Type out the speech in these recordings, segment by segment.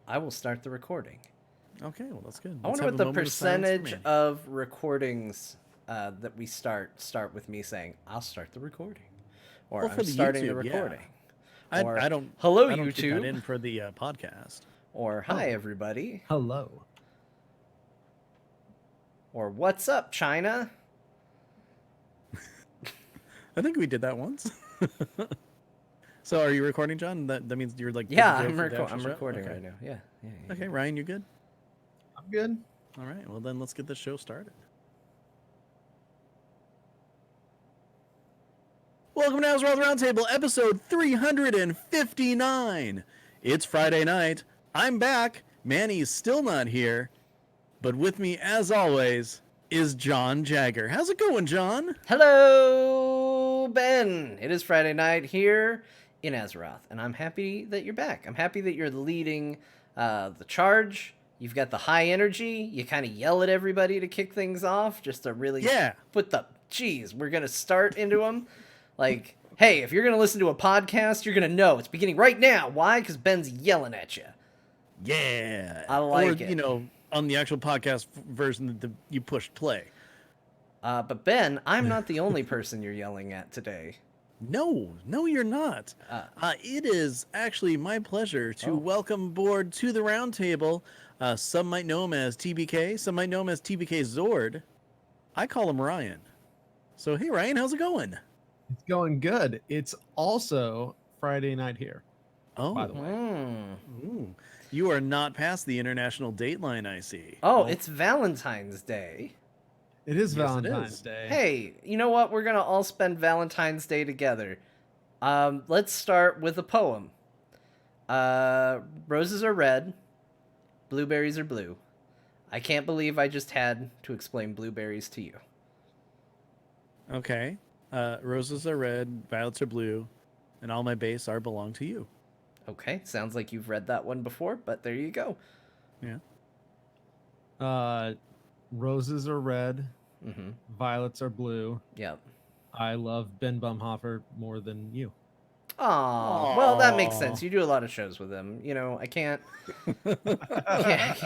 I will start the recording. Okay, well that's good. I Let's wonder have what a the moment of silence for percentage Mandy. of recordings that we start with me saying, "I'll start the recording," or Well, "I'm for the starting the YouTube, yeah. recording," I or I don't "Hello I don't keep that YouTube," in for the podcast. or Oh. "Hi everybody," Hello. or "What's up China?" I think we did that once. So, are you recording, John? That means you're like good Yeah, to go for the actual I'm show? recording Okay. right now. Yeah. Okay, Ryan, you good? I'm good. All right. Well, then let's get this show started. Welcome to Azerite Roundtable, episode 359. It's Friday night. I'm back. Manny's still not here. But with me, as always, is John Jagger. How's it going, John? Hello, Ben. It is Friday night here in Azeroth, and I'm happy that you're back. I'm happy that you're leading the charge. You've got the high energy. You kind of yell at everybody to kick things off, just to really put the, geez, we're going to start into them. Like, hey, if you're going to listen to a podcast, you're going to know it's beginning right now. Why? Because Ben's yelling at you. Yeah. I like or, it. you know, on the actual podcast version, you pushed play. But Ben, I'm not the only person you're yelling at today. No, you're not. It is actually my pleasure to welcome aboard to the roundtable. Some might know him as TBK, some might know him as TBK Zord. I call him Ryan. So, hey, Ryan, how's it going? It's going good. It's also Friday night here, Oh, by the way. Ooh. You are not past the international date line, I see. Oh, it's Valentine's Day. It is Yes, Valentine's Day. Hey, you know what? We're gonna all spend Valentine's Day together. Let's start with a poem. Roses are red, blueberries are blue. I can't believe I just had to explain blueberries to you. Okay. Roses are red, violets are blue, and all my base are belong to you. Okay, sounds like you've read that one before, but there you go. Yeah. Roses are red, Mm-hmm. violets are blue. Yep. I love Ben Bumhofer more than you. Aw, well, that makes sense. You do a lot of shows with him. You know, I can't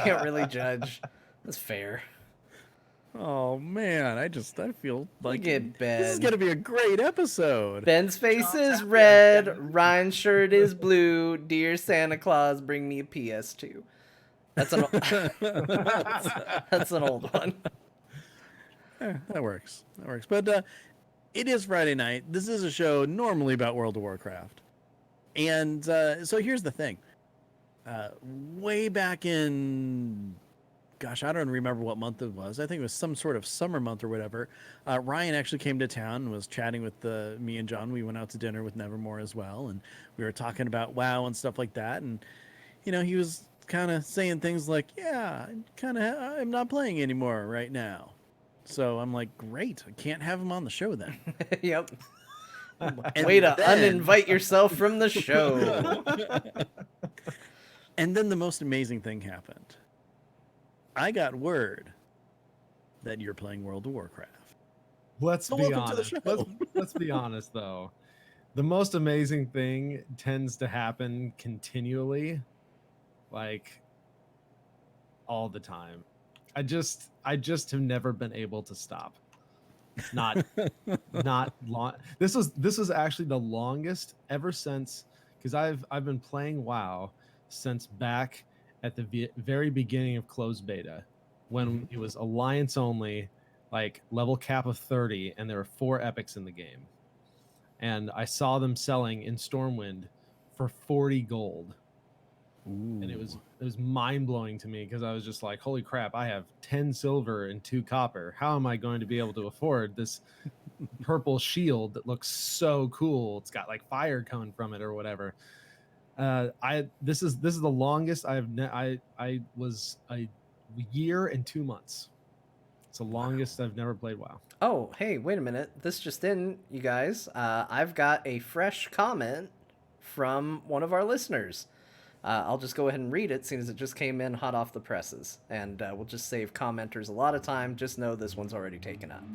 really judge. That's fair. Oh man, I feel like Look at Ben. This is gonna be a great episode. Ben's face is red. Ryan's shirt is blue. Dear Santa Claus, bring me a PS2. That's an that's an old one. That works. But it is Friday night. This is a show normally about World of Warcraft, and so here's the thing. Way back in, gosh, I don't remember what month it was. I think it was some sort of summer month or whatever. Ryan actually came to town and was chatting with me and John. We went out to dinner with Nevermore as well, and we were talking about WoW and stuff like that. And you know, he was kind of saying things like, "Yeah, I'm not playing anymore right now." So I'm like, "Great, I can't have him on the show then." Yep. Way to uninvite yourself from the show. And then the most amazing thing happened. I got word that you're playing World of Warcraft. Let's So be welcome to the honest. show. Let's be honest, though. The most amazing thing tends to happen continually, like all the time. I just have never been able to stop. Not long. This was actually the longest ever since, because I've been playing WoW since back at the very beginning of closed beta, when it was alliance only, like level cap of 30, and there were 4 epics in the game, and I saw them selling in Stormwind for 40 gold. Ooh. And it was mind-blowing to me, because I was just like, holy crap, I have 10 silver and 2 copper. How am I going to be able to afford this purple shield that looks so cool? It's got like fire coming from it or whatever. This is the longest I was a year and 2 months. It's the longest I've never played WoW. Oh, hey, wait a minute. This just in, you guys. I've got a fresh comment from one of our listeners. I'll just go ahead and read it, seeing as it just came in hot off the presses. And we'll just save commenters a lot of time. Just know this one's already taken up.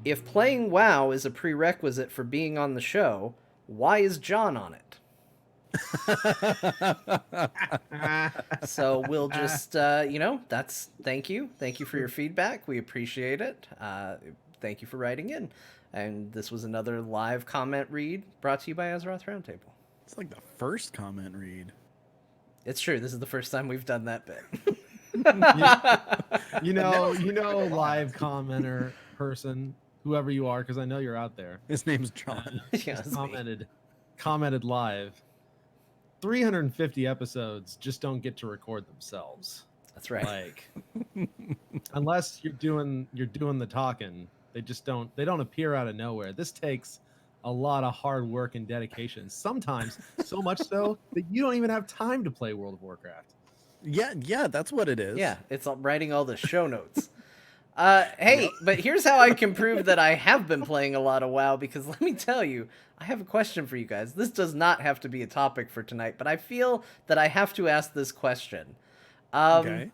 If playing WoW is a prerequisite for being on the show, why is John on it? So we'll just, thank you. Thank you for your feedback. We appreciate it. Thank you for writing in. And this was another live comment read brought to you by Azeroth Roundtable. It's like the first comment read. It's true. This is the first time we've done that bit. You know, live commenter person, whoever you are, because I know you're out there. His name's John. Yeah, it's me. Commented live. 350 episodes just don't get to record themselves. That's right. Like, unless you're doing the talking, they don't appear out of nowhere. This takes a lot of hard work and dedication. Sometimes so much so that you don't even have time to play World of Warcraft. Yeah, that's what it is. Yeah, it's writing all the show notes. Hey, but here's how I can prove that I have been playing a lot of WoW, because let me tell you, I have a question for you guys. This does not have to be a topic for tonight, but I feel that I have to ask this question. Okay.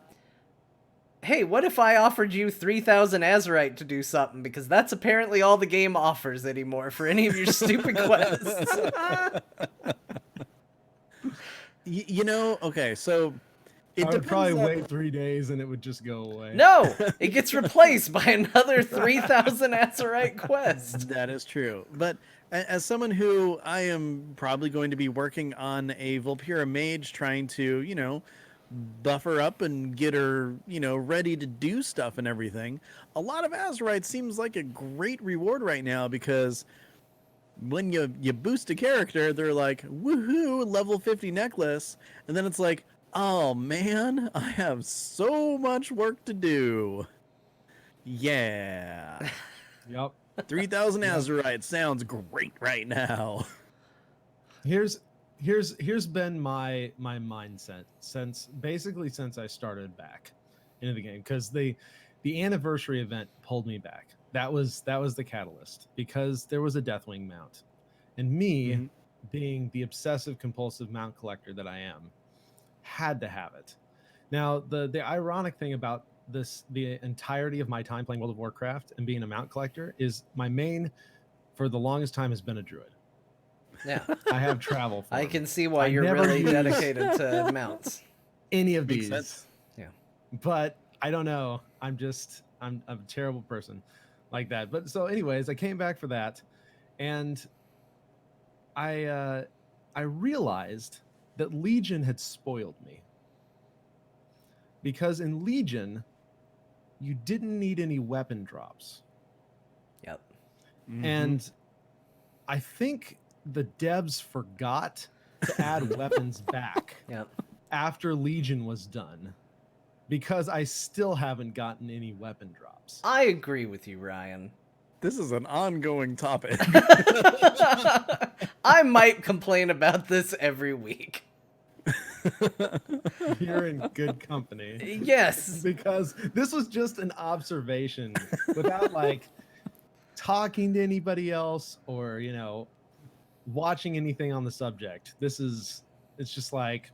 Hey, what if I offered you 3,000 Azerite to do something? Because that's apparently all the game offers anymore for any of your stupid quests. Okay, so it I would depends probably on- wait 3 days and it would just go away. No, it gets replaced by another 3,000 Azerite quest. That is true. But as someone who I am probably going to be working on a Vulpira mage trying to, buff her up and get her, ready to do stuff and everything, a lot of Azerite seems like a great reward right now, because when you boost a character, they're like, woohoo, level 50 necklace. And then it's like, oh man, I have so much work to do. Yeah. Yep. 3,000 Azerite sounds great right now. Here's been my mindset since I started back into the game, because the anniversary event pulled me back. That was the catalyst, because there was a Deathwing mount, and me being the obsessive compulsive mount collector that I am, had to have it. Now the ironic thing about the entirety of my time playing World of Warcraft and being a mount collector is my main for the longest time has been a druid. Yeah, I have travel for I him. can see why I you're never really use dedicated to mounts. any of Makes these. sense. Yeah. But I don't know. I'm a terrible person like that. But so anyways, I came back for that, and I realized that Legion had spoiled me. Because in Legion, you didn't need any weapon drops. Yep. And I think the devs forgot to add weapons back Yep. after Legion was done, because I still haven't gotten any weapon drops. I agree with you, Ryan. This is an ongoing topic. I might complain about this every week. You're in good company. Yes. Because this was just an observation without like talking to anybody else or, watching anything on the subject. It's just like,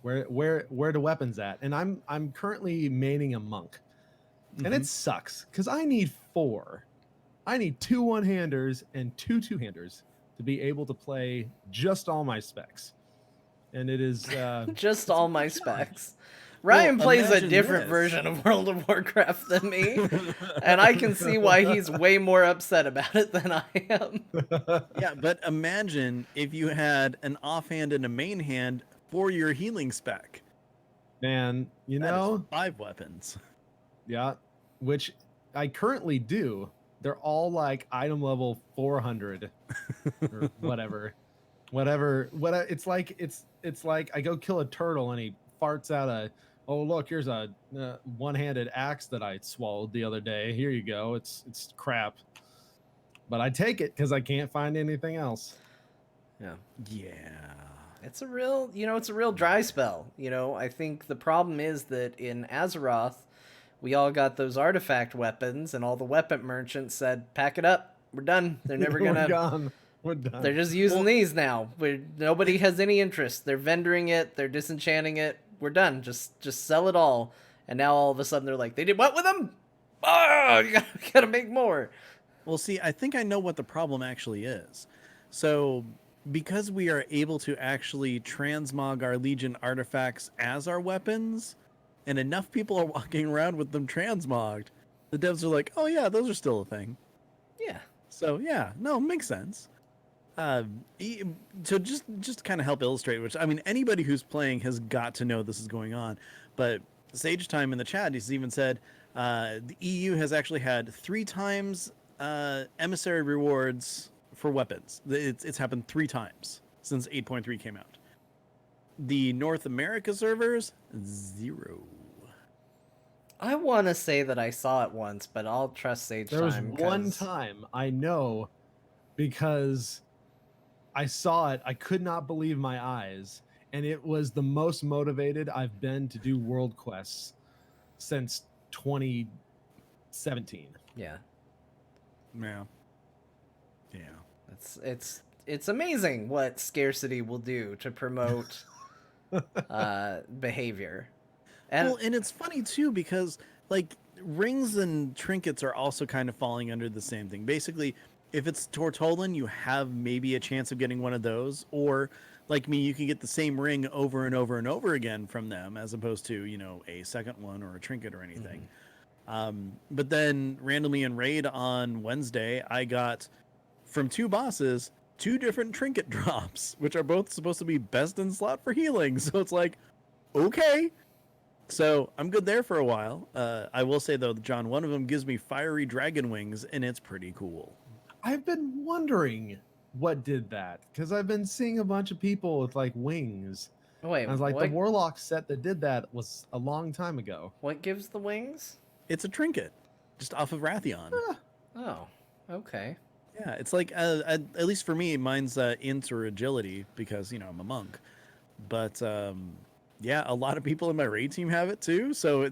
where the weapons at? And I'm currently maining a monk, and it sucks because I need 4. I need 2 one-handers and 2 two-handers to be able to play just all my specs. And it is just all my specs. Ryan plays a imagine different this. version of World of Warcraft than me, and I can see why he's way more upset about it than I am. Yeah, but imagine if you had an offhand and a main hand for your healing spec. Man, That is 5 weapons. yeah, which I currently do. They're all like item level 400 or whatever. It's like I go kill a turtle and he farts out oh look, here's a one-handed axe that I swallowed the other day. Here you go. It's crap, but I take it because I can't find anything else. Yeah. Yeah. It's a real dry spell. I think the problem is that in Azeroth, we all got those artifact weapons, and all the weapon merchants said, "Pack it up. We're done. They're never We're gonna. gone. We're done. They're just using these now. Nobody has any interest. They're vendoring it. They're disenchanting it. We're done. Just sell it all." And now all of a sudden they're like, "They did what with them? Oh, you gotta make more." Well, see, I think I know what the problem actually is. So because we are able to actually transmog our Legion artifacts as our weapons, and enough people are walking around with them transmogged, the devs are like, oh yeah, those are still a thing. Yeah. So yeah, no, makes sense. So just kind of help illustrate, which I mean, anybody who's playing has got to know this is going on. But Sage Time in the chat, he's even said the EU has actually had 3 times emissary rewards for weapons. It's happened 3 times since 8.3 came out. The North America servers, 0. I want to say that I saw it once, but I'll trust Sage There was Time. one 'cause- time I know because I saw it. I could not believe my eyes, and it was the most motivated I've been to do world quests since 2017. Yeah. Yeah. Yeah. It's amazing what scarcity will do to promote behavior. And Well, and it's funny too because like rings and trinkets are also kind of falling under the same thing. Basically, if it's Tortolan, you have maybe a chance of getting one of those, or like me, you can get the same ring over and over and over again from them, as opposed to a second one or a trinket or anything. But then randomly in raid on Wednesday, I got from 2 bosses 2 different trinket drops, which are both supposed to be best in slot for healing. So it's like, okay. So I'm good there for a while. I will say though, John, one of them gives me fiery dragon wings, and it's pretty cool. I've been wondering what did that because I've been seeing a bunch of people with like wings. wait, I was like, what, the Warlock set that did that was a long time ago. what gives the wings? It's a trinket, just off of Rathion. Oh, okay. Yeah, it's like at least for me, mine's int or agility because I'm a monk. But yeah, a lot of people in my raid team have it too. So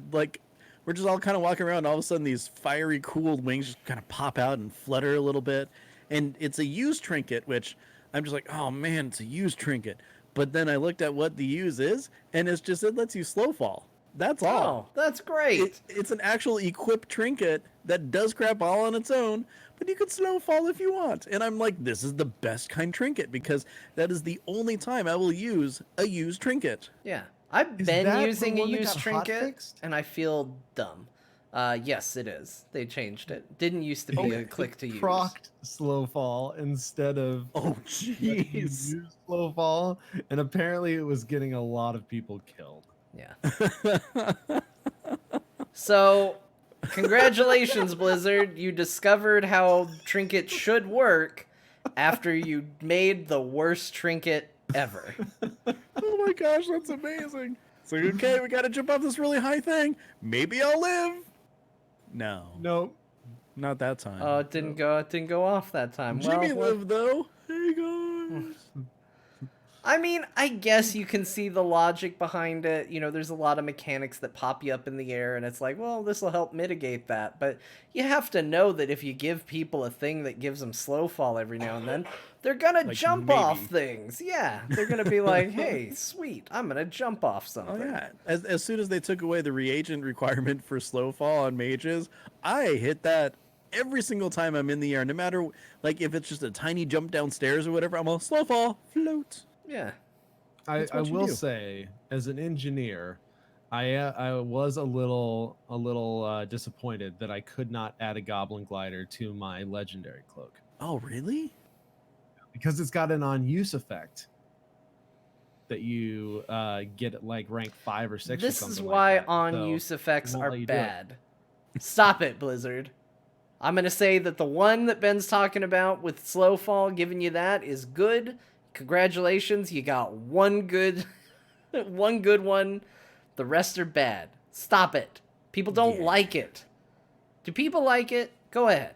we're just all kind of walking around. And all of a sudden, these fiery, cool wings just kind of pop out and flutter a little bit. And it's a used trinket, which I'm just like, oh man, it's a used trinket. But then I looked at what the use is, and it lets you slow fall. That's all. Oh, that's great. It's an actual equipped trinket that does crap all on its own, but you could slow fall if you want. And I'm like, this is the best kind trinket because that is the only time I will use a used trinket. Yeah. I've Is been that the using a one that used got trinket, hotfixed? and I feel dumb. Yes, it is. They changed it. Didn't used to be a click to use. Procced slow fall instead of Oh, letting you jeez. use slow fall, and apparently it was getting a lot of people killed. Yeah. So, congratulations, Blizzard. You discovered how trinket should work after you made the worst trinket ever. Oh my gosh, that's amazing. It's like, okay, we gotta jump off this really high thing. Maybe I'll live. No, Nope. not that time. Oh, it didn't go off that time. Jimmy well, lived though. Hey guys. I mean, I guess you can see the logic behind it. There's a lot of mechanics that pop you up in the air, and it's like, well, this will help mitigate that. But you have to know that if you give people a thing that gives them slow fall every now and then, they're gonna Like, jump maybe. off things. Yeah, they're gonna be like, hey, sweet, I'm gonna jump off something. Oh yeah. As soon as they took away the reagent requirement for slow fall on mages, I hit that every single time I'm in the air. No matter like if it's just a tiny jump downstairs or whatever, I'm all slow fall, float. Yeah. I what you will do. say, as an engineer, I was a little disappointed that I could not add a Goblin Glider to my legendary cloak Oh really? because it's got an on-use effect that you get at like rank 5 or 6. This or is something why like that. on-use So, effects won't are let you do it. bad. Stop it, Blizzard. I'm gonna say that the one that Ben's talking about with slow fall, giving you that, is good. Congratulations, you got one good one. The rest are bad. Stop it. People don't Yeah. like it. Do people like it? Go ahead.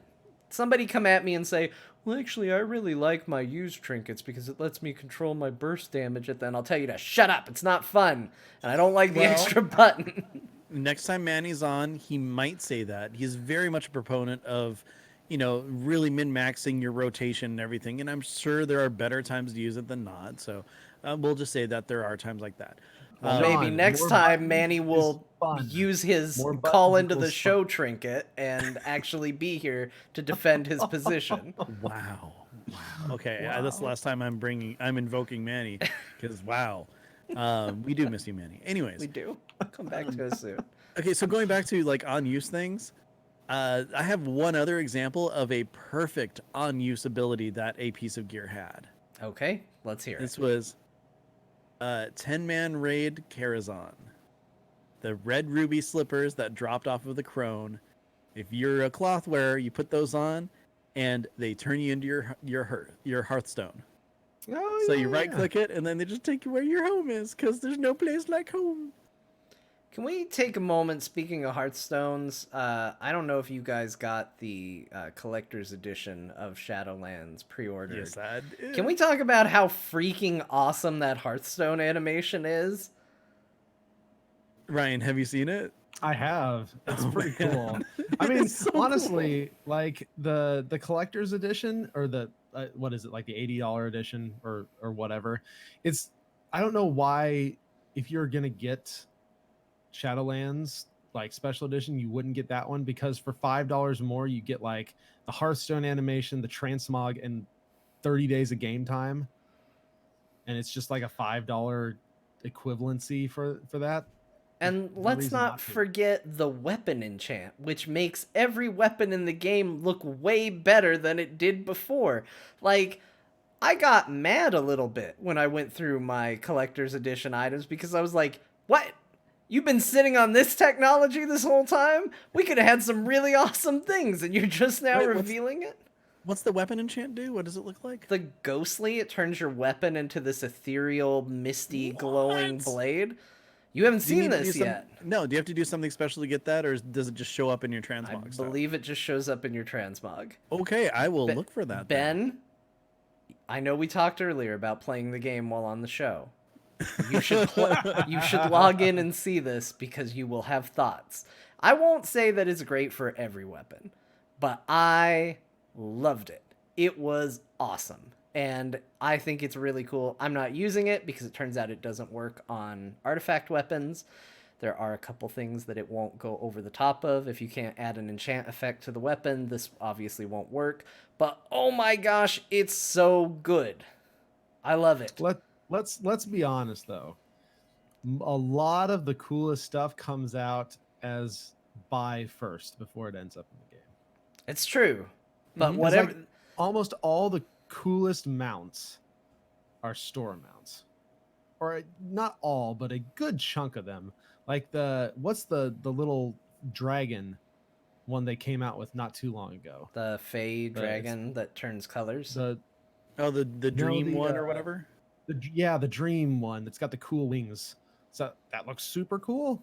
Somebody come at me and say, well, actually, I really like my used trinkets because it lets me control my burst damage. And then I'll tell you to shut up. It's not fun. And I don't like the Well- extra button. Next time Manny's on, he might say that. He's very much a proponent of, really min-maxing your rotation and everything. And I'm sure there are better times to use it than not. So we'll just say that there are times like that. Well, John, maybe next more time buttons Manny is will fun. use his More call buttons into the equals show fun. trinket and actually be here to defend his position. Wow. Okay, that's the Wow. last time I'm invoking Manny, because wow, we do miss you, Manny. We Anyways, do. Come back um, to us soon. okay, so going back to like on use things, I have one other example of a perfect on use ability that a piece of gear had. Okay, let's hear it. This was 10-man raid Karazhan. The red ruby slippers that dropped off of the crone. If you're a cloth wearer, you put those on, and they turn you into your Hearthstone. Oh So yeah, you yeah, right yeah. click it, and then they just take you where your home is, because there's no place like home. Can we take a moment? Speaking of Hearthstones, I don't know if you guys got the collector's edition of Shadowlands pre-ordered. Yes, I did. Can we talk about how freaking awesome that Hearthstone animation is? Ryan, have you seen it? I have. It's Oh, pretty man. cool. I It mean, is so honestly, like the collector's edition or the what is it, like the $80 edition or whatever. It's I don't know why if you're gonna get Shadowlands like special edition, you wouldn't get that one, because for $5 more you get like the Hearthstone animation, the transmog, and 30 days of game time, and it's just like a $5 equivalency for that. And No let's reason not not to. forget the weapon enchant, which makes every weapon in the game look way better than it did before. Like, I got mad a little bit when I went through my collector's edition items because I was like, what? You've been sitting on this technology this whole time? We could have had some really awesome things, and you're just now Wait, revealing it? what's the weapon enchant do? What does it look like? The ghostly, it turns your weapon into this ethereal, misty, glowing What? blade. You haven't Do you seen need to do this some? yet. No. Do you have to do something special to get that, or does it just show up in your I transmog stuff? believe it just shows up in your transmog. Okay, I will Be- look for that. Then. Ben, I know we talked earlier about playing the game while on the show. You should you should log in and see this because you will have thoughts. I won't say that it's great for every weapon, but I loved it. It was awesome. And I think it's really cool. I'm not using it because it turns out it doesn't work on artifact weapons. There are a couple things that it won't go over the top of. If you can't add an enchant effect to the weapon, this obviously won't work. But oh my gosh, it's so good. I love it. Let's be honest though. A lot of the coolest stuff comes out as buy first before it ends up in the game. It's true. But Mhm. It's whatever. like almost all the coolest mounts are store mounts, or not all, but a good chunk of them. Like what's the little dragon one they came out with not too long ago? The Fey It's dragon that turns colors. the Oh, the no dream the one or whatever. the dream one that's got the cool wings. So that looks super cool.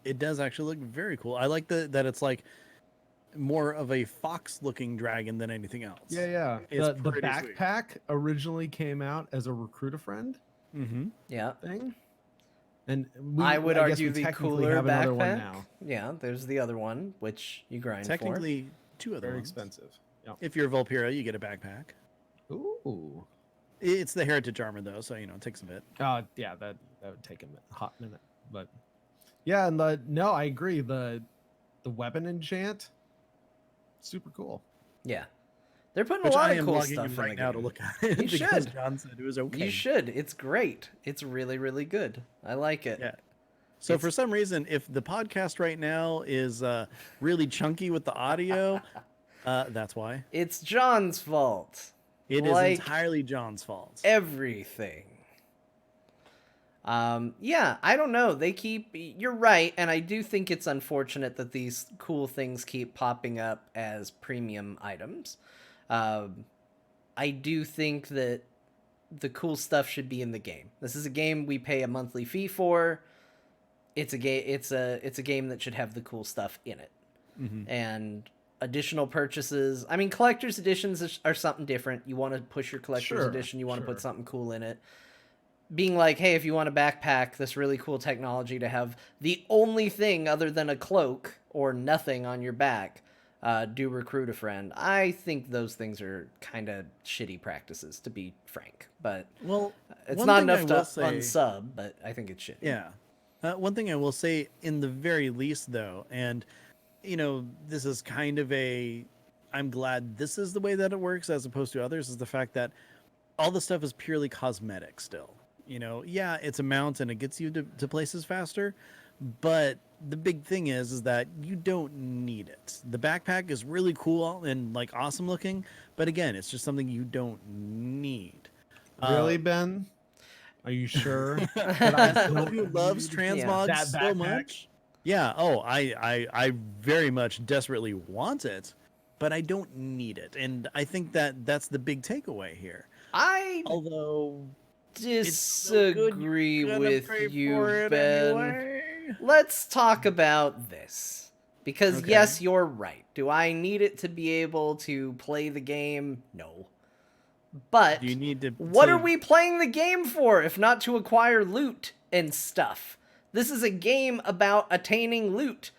It does actually look very cool. I like that it's like more of a fox-looking dragon than anything else. Yeah. It's The pretty sweet. backpack originally came out as a recruit a friend Mm-hmm. Yeah. thing. And I would guess argue we the technically cooler have another one backpack. now. Yeah, there's the other one, which you grind Technically, two other Very ones. expensive. Yep. If you're a Volpira, you get a backpack. Ooh. It's the heritage armor though, so it takes a bit. Yeah, that would take a hot minute. But yeah, and no, I agree. The weapon enchant, super cool. for. Yeah. They're putting Which a lot I of am cool logging stuff in in right the now game. to look at it. You because should. John said it was okay. You should. It's great. It's really, really good. I like it. Yeah. So for some reason, if the podcast right now is really chunky with the audio, that's why. It's John's fault. It is Like entirely John's fault. everything. Yeah, I don't know. You're right, and I do think it's unfortunate that these cool things keep popping up as premium items. I do think that the cool stuff should be in the game. This is a game we pay a monthly fee for. It's a game. It's a game that should have the cool stuff in it, and additional purchases. I mean, collector's editions are something different. You want to push your collector's Sure, edition. You want to sure. put something cool in it. Being like, hey, if you want a backpack, this really cool technology to have the only thing other than a cloak or nothing on your back, do recruit a friend. I think those things are kind of shitty practices, to be frank. But Well, it's one not thing I enough to will say- unsub, but I think it's shitty. Yeah. One thing I will say, in the very least, though, and this is kind of a I'm glad this is the way that it works as opposed to others, is the fact that all the stuff is purely cosmetic still. You know, yeah, it's a mount and it gets you to places faster, but the big thing is that you don't need it. The backpack is really cool and like awesome looking, but again, it's just something you don't need. Really, Ben? Are you sure that I As someone don't who loves need transmog that so backpack? much, yeah. Oh, I very much desperately want it, but I don't need it, and I think that that's the big takeaway here. I Although it's so good, disagree you're gonna with pay you, for it Ben. anyway. Let's talk about this. Because Okay. yes, you're right. Do I need it to be able to play the game? No. But Do you need to? what are we playing the game for if not to acquire loot and stuff? This is a game about attaining loot.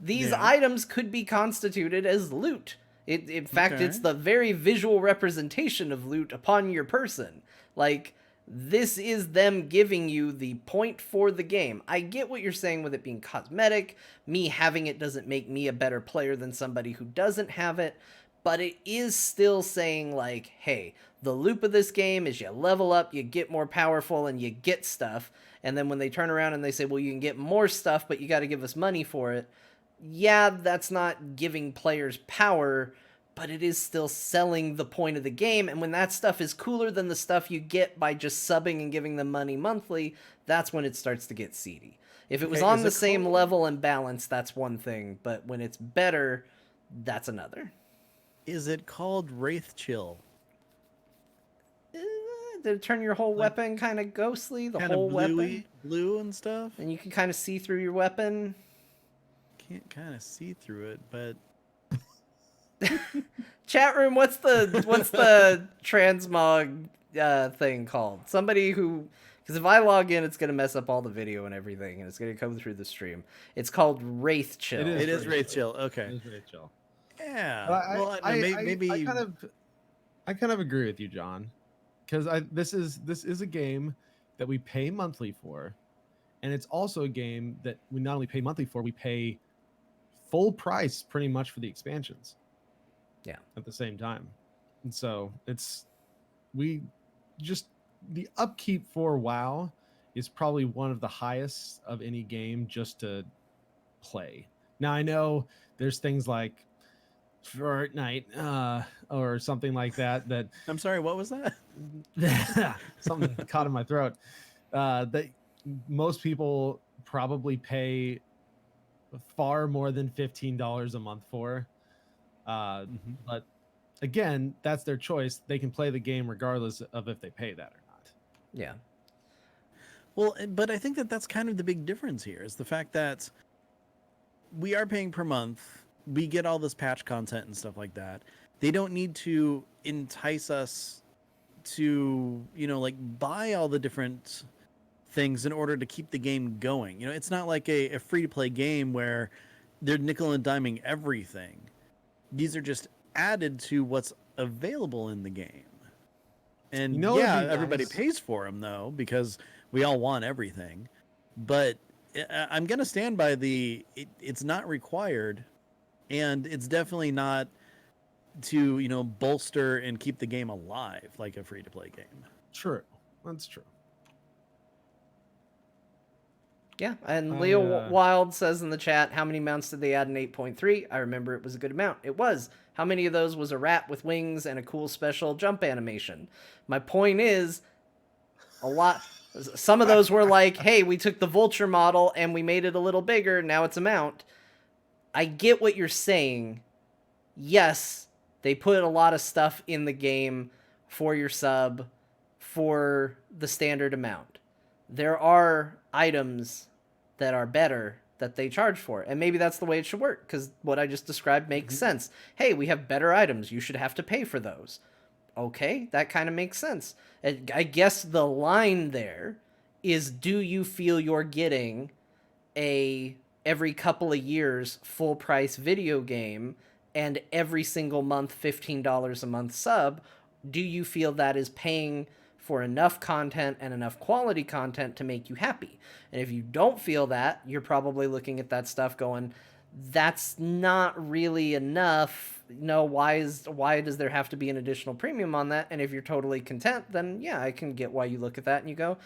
These Yeah. items could be constituted as loot. In fact, Okay. it's the very visual representation of loot upon your person. Like, this is them giving you the point for the game. I get what you're saying with it being cosmetic. Me having it doesn't make me a better player than somebody who doesn't have it. But it is still saying, like, hey, the loop of this game is you level up, you get more powerful, and you get stuff. And then when they turn around and they say, well, you can get more stuff, but you got to give us money for it. Yeah, that's not giving players power, but it is still selling the point of the game. And when that stuff is cooler than the stuff you get by just subbing and giving them money monthly, that's when it starts to get seedy. If it was Okay, on is the it same called- level and balance, that's one thing. But when it's better, that's another. Is it called Wraith Chill? Did it turn your whole Like, weapon kind of ghostly? The Kind whole of weapon? blue and stuff. And you can kind of see through your weapon? Can't kind of see through it, but Chat room, what's the transmog thing called? Somebody who, because if I log in, it's gonna mess up all the video and everything, and it's gonna come through the stream. It's called Wraith Chill. It is. it is Wraith Wraith Chill. Chill. Okay. It is very chill. Yeah. But Well, I don't know, maybe I kind of agree with you, John, because this is a game that we pay monthly for, and it's also a game that we not only pay monthly for, we pay full price pretty much for the expansions. Yeah. At the same time, and so we just the upkeep for WoW is probably one of the highest of any game just to play. Now I know there's things like Fortnite or something like that I'm sorry. What was that? something caught in my throat that most people probably pay far more than $15 a month for. But again, that's their choice. They can play the game regardless of if they pay that or not. Yeah. Well, but I think that that's kind of the big difference here is the fact that we are paying per month. We get all this patch content and stuff like that. They don't need to entice us to, like buy all the different things in order to keep the game going. It's not like a free to play game where they're nickel and diming everything. These are just added to what's available in the game. And It'd be everybody nice. pays for them though, because we all want everything. But I'm going to stand by it's not required, and it's definitely not to, bolster and keep the game alive like a free to play game. True. That's true. Yeah, and Leo Wild says in the chat, how many mounts did they add in 8.3? I remember it was a good amount. It was. How many of those was a rat with wings and a cool special jump animation? My point is, a lot. Some of those were like, hey, we took the vulture model and we made it a little bigger, now it's a mount. I get what you're saying. Yes, they put a lot of stuff in the game for your sub for the standard amount. There are items that are better that they charge for, and maybe that's the way it should work, because what I just described makes sense. Hey, we have better items, you should have to pay for those. Okay, that kind of makes sense. I guess the line there is, do you feel you're getting a every couple of years full price video game and every single month $15 a month sub? Do you feel that is paying for enough content and enough quality content to make you happy? And if you don't feel that, you're probably looking at that stuff going, that's not really enough. no, why does there have to be an additional premium on that? And if you're totally content, then yeah, I can get why you look at that and you go,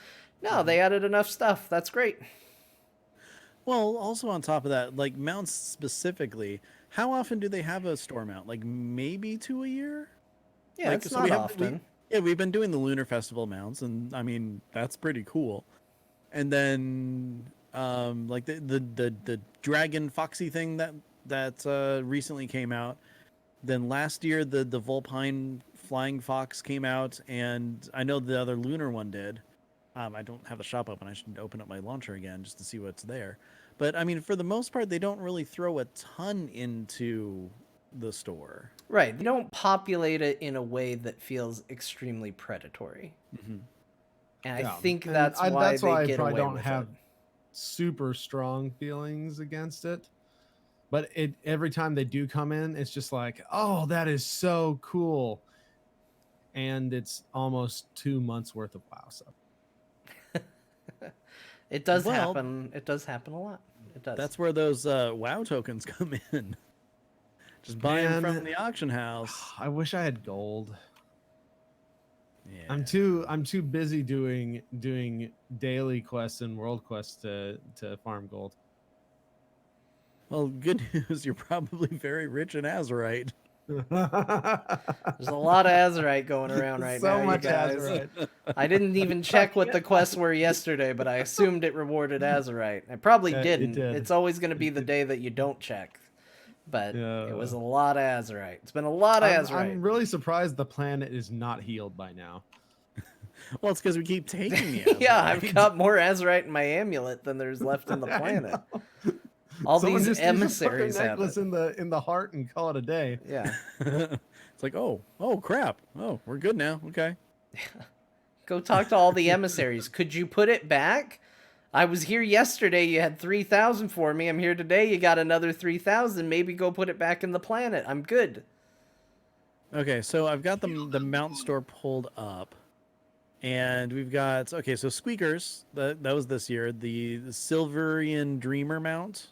no, they added enough stuff. That's great. Well, also on top of that, like mounts specifically, how often do they have a store mount? Like maybe 2 a year? Yeah, Like it's so not we have often. yeah, we've been doing the Lunar Festival mounts, and I mean that's pretty cool. And then like the dragon foxy thing that recently came out. Then last year the Vulpine flying fox came out, and I know the other lunar one did. I don't have the shop open. I should open up my launcher again just to see what's there. But I mean, for the most part, they don't really throw a ton into the store. Right. They don't populate it in a way that feels extremely predatory. Mm-hmm. And I Yeah, think and that's why that's why they I get probably away don't with have it. super strong feelings against it. But every time they do come in, it's just like, oh, that is so cool. And it's almost 2 months worth of WoW stuff. It does Well, happen. It does happen a lot. It does. that's where those WoW tokens come in. Just buy them from the auction house. I wish I had gold. Yeah. I'm too busy doing daily quests and world quests to farm gold. Well, good news. You're probably very rich in Azerite. There's a lot of Azerite going around right now, So much you guys. Azerite. I didn't even check what the quests were yesterday, but I assumed it rewarded Azerite. I probably It didn't. did. It's always going to be the day that you don't check. But Yeah. it was a lot of Azerite. It's been a lot of Azerite. I'm really surprised the planet is not healed by now. Well, it's because we keep taking the Azerite. Yeah, I've got more Azerite in my amulet than there's left in the I planet. know. All Someone these just needs to put their emissaries have necklace it. in the heart and call it a day. Yeah. It's like, oh crap. Oh, we're good now. Okay. Go talk to all the emissaries. Could you put it back? I was here yesterday. You had 3,000 for me. I'm here today. You got another 3,000. Maybe go put it back in the planet. I'm good. Okay, so I've got the mount store pulled up, and we've got so Squeakers that was this year, the Silverian Dreamer mount.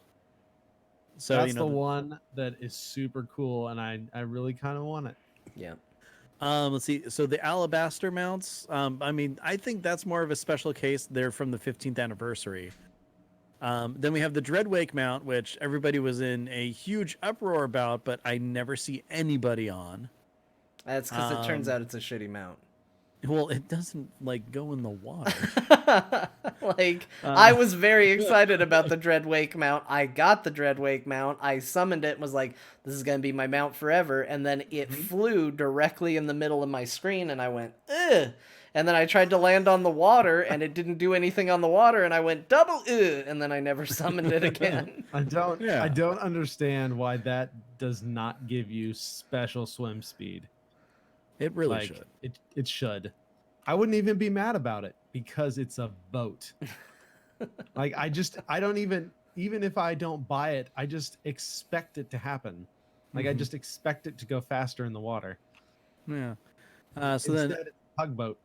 So That's the one that is super cool, and I really kind of want it. Yeah. Let's see. So the Alabaster mounts. I mean, I think that's more of a special case. They're from the 15th anniversary. Then we have the Dreadwake mount, which everybody was in a huge uproar about, but I never see anybody on. That's because it turns out it's a shitty mount. Well, it doesn't like go in the water. I was very excited about the Dreadwake mount. I got the Dreadwake mount. I summoned it and was like, this is going to be my mount forever. And then it flew directly in the middle of my screen and I went, ugh. And then I tried to land on the water and it didn't do anything on the water and I went double ugh. And then I never summoned it again. I don't understand why that does not give you special swim speed. It really should. It should. I wouldn't even be mad about it because it's a boat. Like I don't even if I don't buy it, I just expect it to happen. Like I just expect it to go faster in the water. Yeah. So then it's a tugboat.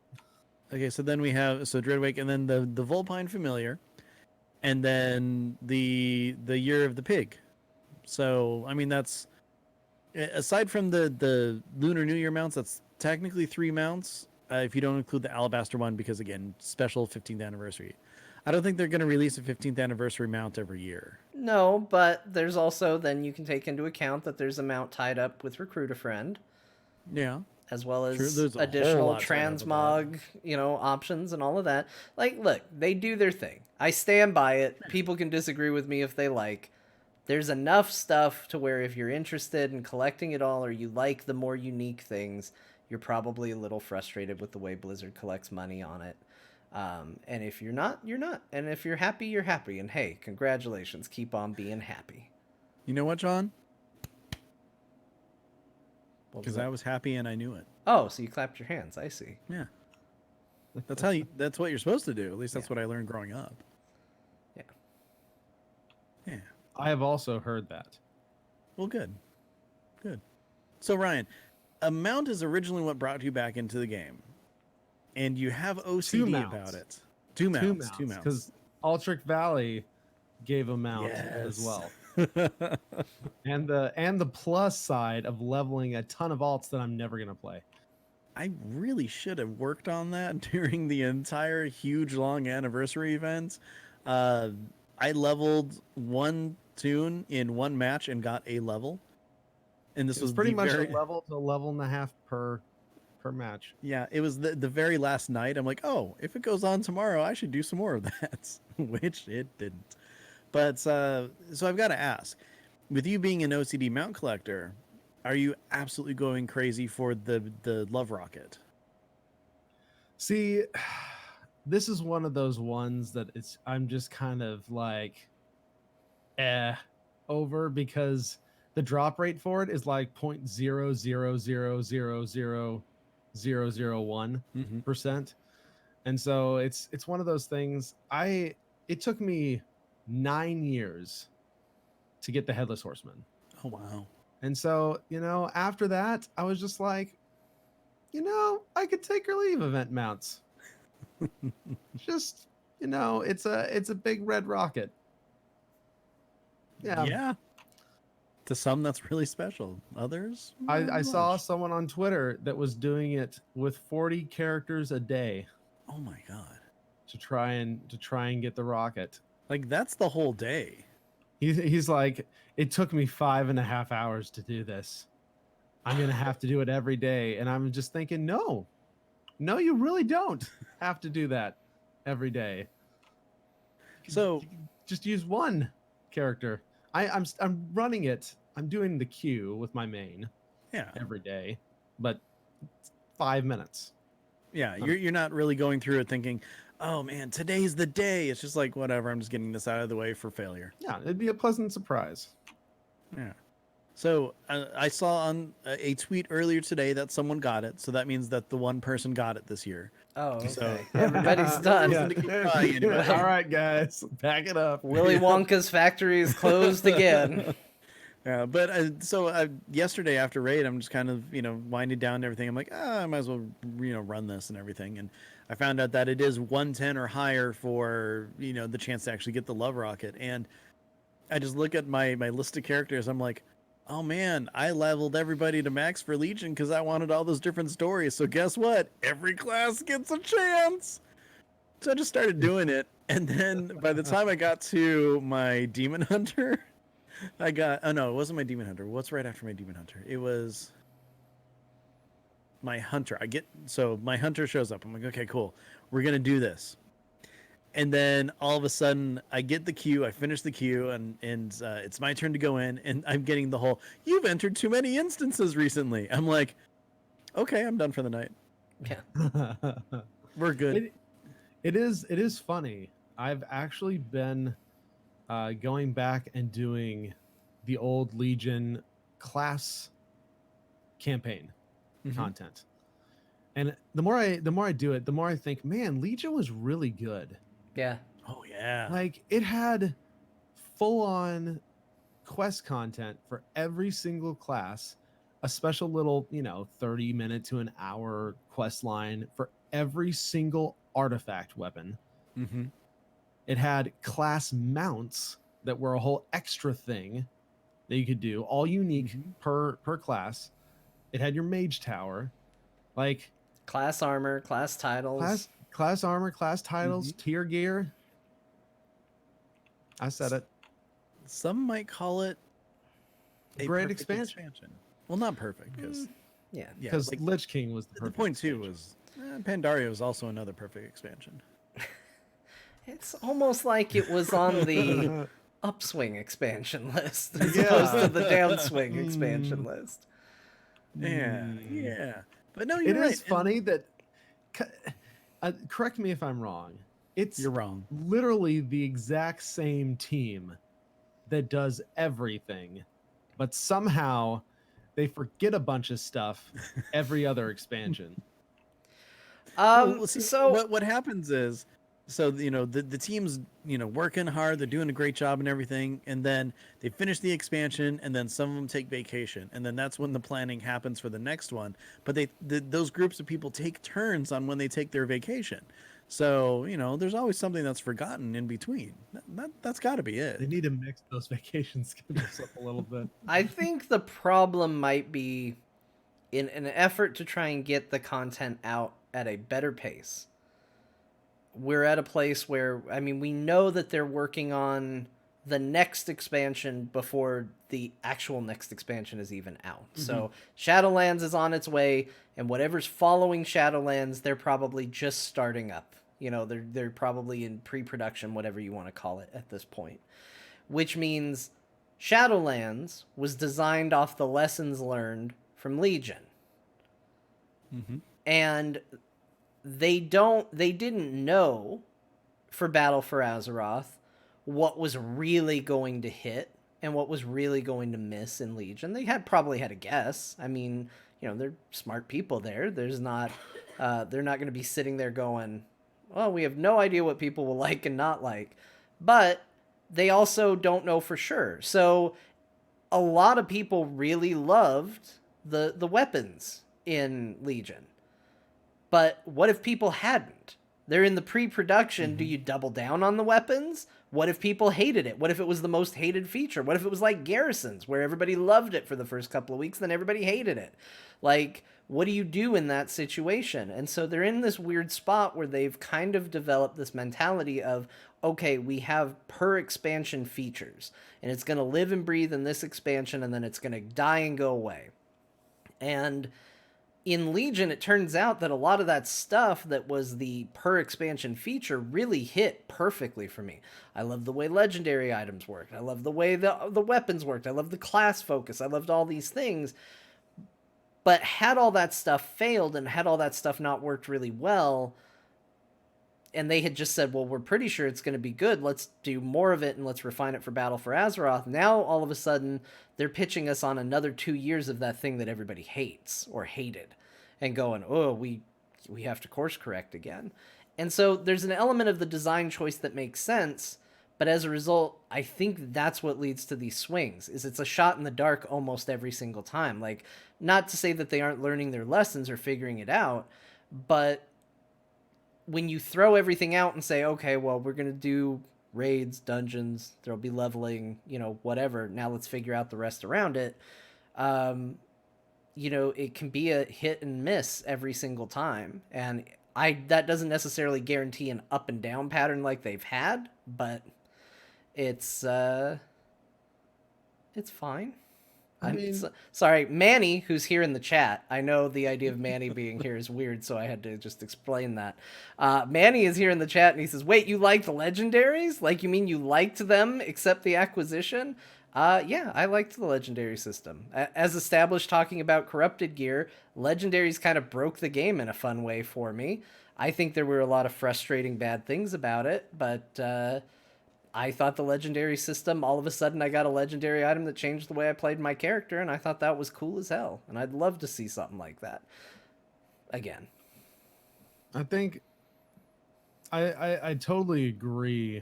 Okay, so then we have Dreadwake, and then the Vulpine Familiar, and then the Year of the Pig. So I mean that's aside from the Lunar New Year mounts, that's technically 3 mounts if you don't include the Alabaster one, because again, special 15th anniversary. I don't think they're going to release a 15th anniversary mount every year. No, but there's also then you can take into account that there's a mount tied up with Recruit a Friend. Yeah. As well as There's a whole additional lot tied up with transmog, options and all of that. Like, look, they do their thing. I stand by it. People can disagree with me if they like. There's enough stuff to where if you're interested in collecting it all or you like the more unique things, you're probably a little frustrated with the way Blizzard collects money on it. And if you're not, you're not. And if you're happy, you're happy. And hey, congratulations. Keep on being happy. You know what, John? What was Because that? I was happy and I knew it. Oh, so you clapped your hands. I see. Yeah. That's what you're supposed to do. At least that's what I learned growing up. Yeah. Yeah. I have also heard that. Well, good. Good. So, Ryan, a mount is originally what brought you back into the game. And you have OCD about it. Two mounts. Because Altric Valley gave a mount Yes. as well. and the plus side of leveling a ton of alts that I'm never gonna play. I really should have worked on that during the entire huge long anniversary event. Uh, I leveled one tune in one match and got a level. And this It was was pretty the much very a level to level and a half per match. yeah, it was the very last night. I'm like, oh, if it goes on tomorrow, I should do some more of that, which it didn't. But so I've got to ask, with you being an OCD mount collector, are you absolutely going crazy for the Love Rocket? See, this is one of those ones that I'm just kind of like over because the drop rate for it is like 0.000000001%. And so it's one of those things. It took me 9 years to get the Headless Horseman. Oh wow. And so, after that, I was just like, I could take or leave event mounts. Just, it's a big red rocket. Yeah. Yeah. To some, that's really special. Others, not I saw much. someone on Twitter that was doing it with 40 characters a day Oh my god! to try and get the rocket. Like that's the whole day. He's like, it took me 5.5 hours to do this. I'm gonna have to do it every day, and I'm just thinking, no, you really don't have to do that every day. So Just use one character. I'm running it. I'm doing the queue with my main yeah, every day, but 5 minutes. yeah. You're not really going through it thinking, oh man, today's the day. It's just like whatever. I'm just getting this out of the way for failure. Yeah, it'd be a pleasant surprise. Yeah. So I saw on a tweet earlier today that someone got it. So that means that the one person got it this year. Oh, okay. So- Everybody's done. Yeah. Anyway. All right, guys, pack it up. Willy Wonka's factory is closed again. Yeah, but so yesterday after raid, I'm just kind of winding down and everything. I'm like, I might as well run this and everything. And I found out that it is 110 or higher for the chance to actually get the Love Rocket. And I just look at my list of characters. I'm like, oh man, I leveled everybody to max for Legion because I wanted all those different stories. So guess what? Every class gets a chance. So I just started doing it, and then by the time I got to my Demon Hunter. Oh no, it wasn't my Demon Hunter. What's right after my Demon Hunter? It was my Hunter. So my Hunter shows up. I'm like, okay, cool. We're gonna do this. And then all of a sudden, I get the queue. I finish the queue, and it's my turn to go in. And I'm getting the whole, "You've entered too many instances recently." I'm like, okay, I'm done for the night. Yeah. We're good. It is funny. I've actually been going back and doing the old Legion class campaign content, and the more I do it, the more I think, man, Legion was really good. Yeah. Oh yeah. Like it had full on quest content for every single class, a special little 30-minute to an hour quest line for every single artifact weapon. Mm-hmm. It had class mounts that were a whole extra thing that you could do, all unique per class. It had your mage tower, like Class armor, class titles. class armor, class titles, tier gear. I said it. Some might call it a Great perfect expansion. Well, not perfect because Yeah. Because like, Lich King was the the perfect point too expansion. was Pandaria was also another perfect expansion. It's almost like it was on the upswing expansion list as Yeah. opposed to the downswing expansion list. Yeah. But no, It you're right. is funny that. Correct me if I'm wrong. It's You're wrong. literally the exact same team that does everything, but somehow they forget a bunch of stuff every other expansion. Well, see, So what happens is, so the team's working hard, they're doing a great job and everything, and then they finish the expansion, and then some of them take vacation, and then that's when the planning happens for the next one. But those groups of people take turns on when they take their vacation. So, there's always something that's forgotten in between. That's got to be it. They need to mix those vacation schedules up a little bit. I think the problem might be in an effort to try and get the content out at a better pace. We're at a place where, I mean, we know that they're working on the next expansion before the actual next expansion is even out. Mm-hmm. So Shadowlands is on its way, and whatever's following Shadowlands, they're probably just starting up. They're probably in pre-production, whatever you want to call it at this point. Which means Shadowlands was designed off the lessons learned from Legion. Mm-hmm. And they didn't know for Battle for Azeroth what was really going to hit and what was really going to miss in Legion. They probably had a guess. I mean, they're smart people there. They're not going to be sitting there going, well, we have no idea what people will like and not like. But they also don't know for sure. So a lot of people really loved the weapons in Legion. But what if people hadn't? They're in the pre-production. Mm-hmm. Do you double down on the weapons? What if people hated it? What if it was the most hated feature? What if it was like Garrisons, where everybody loved it for the first couple of weeks, then everybody hated it? Like, what do you do in that situation? And so they're in this weird spot where they've kind of developed this mentality of, okay, we have per expansion features, and it's going to live and breathe in this expansion, and then it's going to die and go away. And in Legion, it turns out that a lot of that stuff that was the per expansion feature really hit perfectly for me. I love the way legendary items worked. I love the way the weapons worked. I love the class focus. I loved all these things. But had all that stuff failed and had all that stuff not worked really well, and they had just said, well, we're pretty sure it's going to be good, let's do more of it and let's refine it for Battle for Azeroth. Now, all of a sudden, they're pitching us on another 2 years of that thing that everybody hates or hated and going, oh, we have to course correct again. And so there's an element of the design choice that makes sense, but as a result, I think that's what leads to these swings, is it's a shot in the dark almost every single time. Like, not to say that they aren't learning their lessons or figuring it out, but when you throw everything out and say, okay, well, we're going to do raids, dungeons, there'll be leveling, whatever, now let's figure out the rest around it, it can be a hit and miss every single time. And that doesn't necessarily guarantee an up and down pattern like they've had, but it's fine. Sorry, Manny, who's here in the chat. I know the idea of Manny being here is weird, so I had to just explain that. Manny is here in the chat, and he says, wait, you liked the legendaries? Like, you mean you liked them except the acquisition? Yeah, I liked the legendary system. As established talking about corrupted gear, legendaries kind of broke the game in a fun way for me. I think there were a lot of frustrating bad things about it, but I thought the legendary system, all of a sudden I got a legendary item that changed the way I played my character, and I thought that was cool as hell. And I'd love to see something like that again. I think I totally agree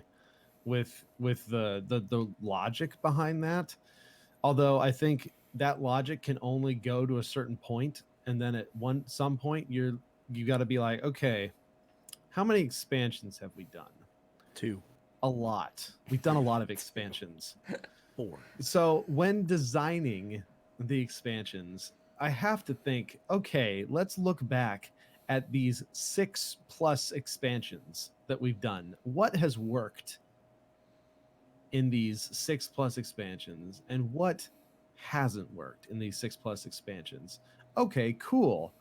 with the logic behind that. Although I think that logic can only go to a certain point, and then at some point you got to be like, okay, how many expansions have we done? 2. A lot. We've done a lot of expansions. 4. So when designing the expansions, I have to think, okay, let's look back at these 6+ expansions that we've done. What has worked in these 6+ expansions, and what hasn't worked in these 6+ expansions? Okay, cool.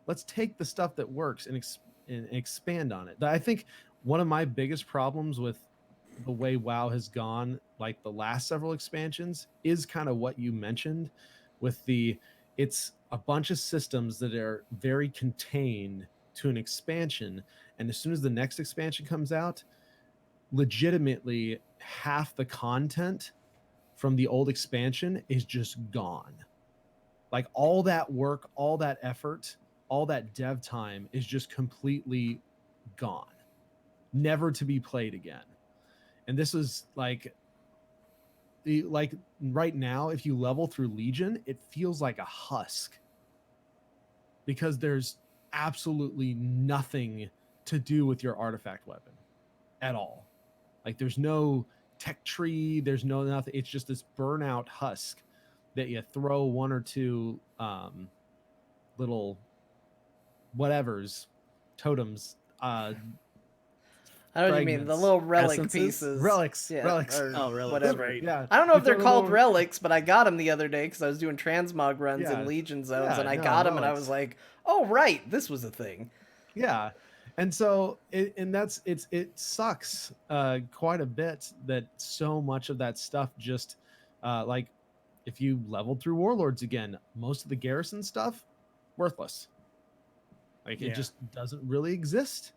Let's take the stuff that works and expand on it. I think one of my biggest problems with the way WoW has gone, like the last several expansions, is kind of what you mentioned with it's a bunch of systems that are very contained to an expansion, and as soon as the next expansion comes out, legitimately half the content from the old expansion is just gone. Like, all that work, all that effort, all that dev time is just completely gone, never to be played again. And this is like right now, if you level through Legion, it feels like a husk, because there's absolutely nothing to do with your artifact weapon at all. Like there's no tech tree, there's no nothing. It's just this burnout husk that you throw one or two little whatevers, totems, I know what you mean. The fragments, little relic essences? pieces. relics, Yeah, relics. or Oh, relics, whatever. right. Yeah, I don't know you if they're throw the called little- relics, but I got them the other day because I was doing transmog runs Yeah. in Legion zones, Yeah, and I no, got them, and I relics. was like, "Oh, right, this was a thing." Yeah, and so it sucks quite a bit that so much of that stuff just like if you leveled through warlords again, most of the garrison stuff worthless. Like Yeah. it just doesn't really exist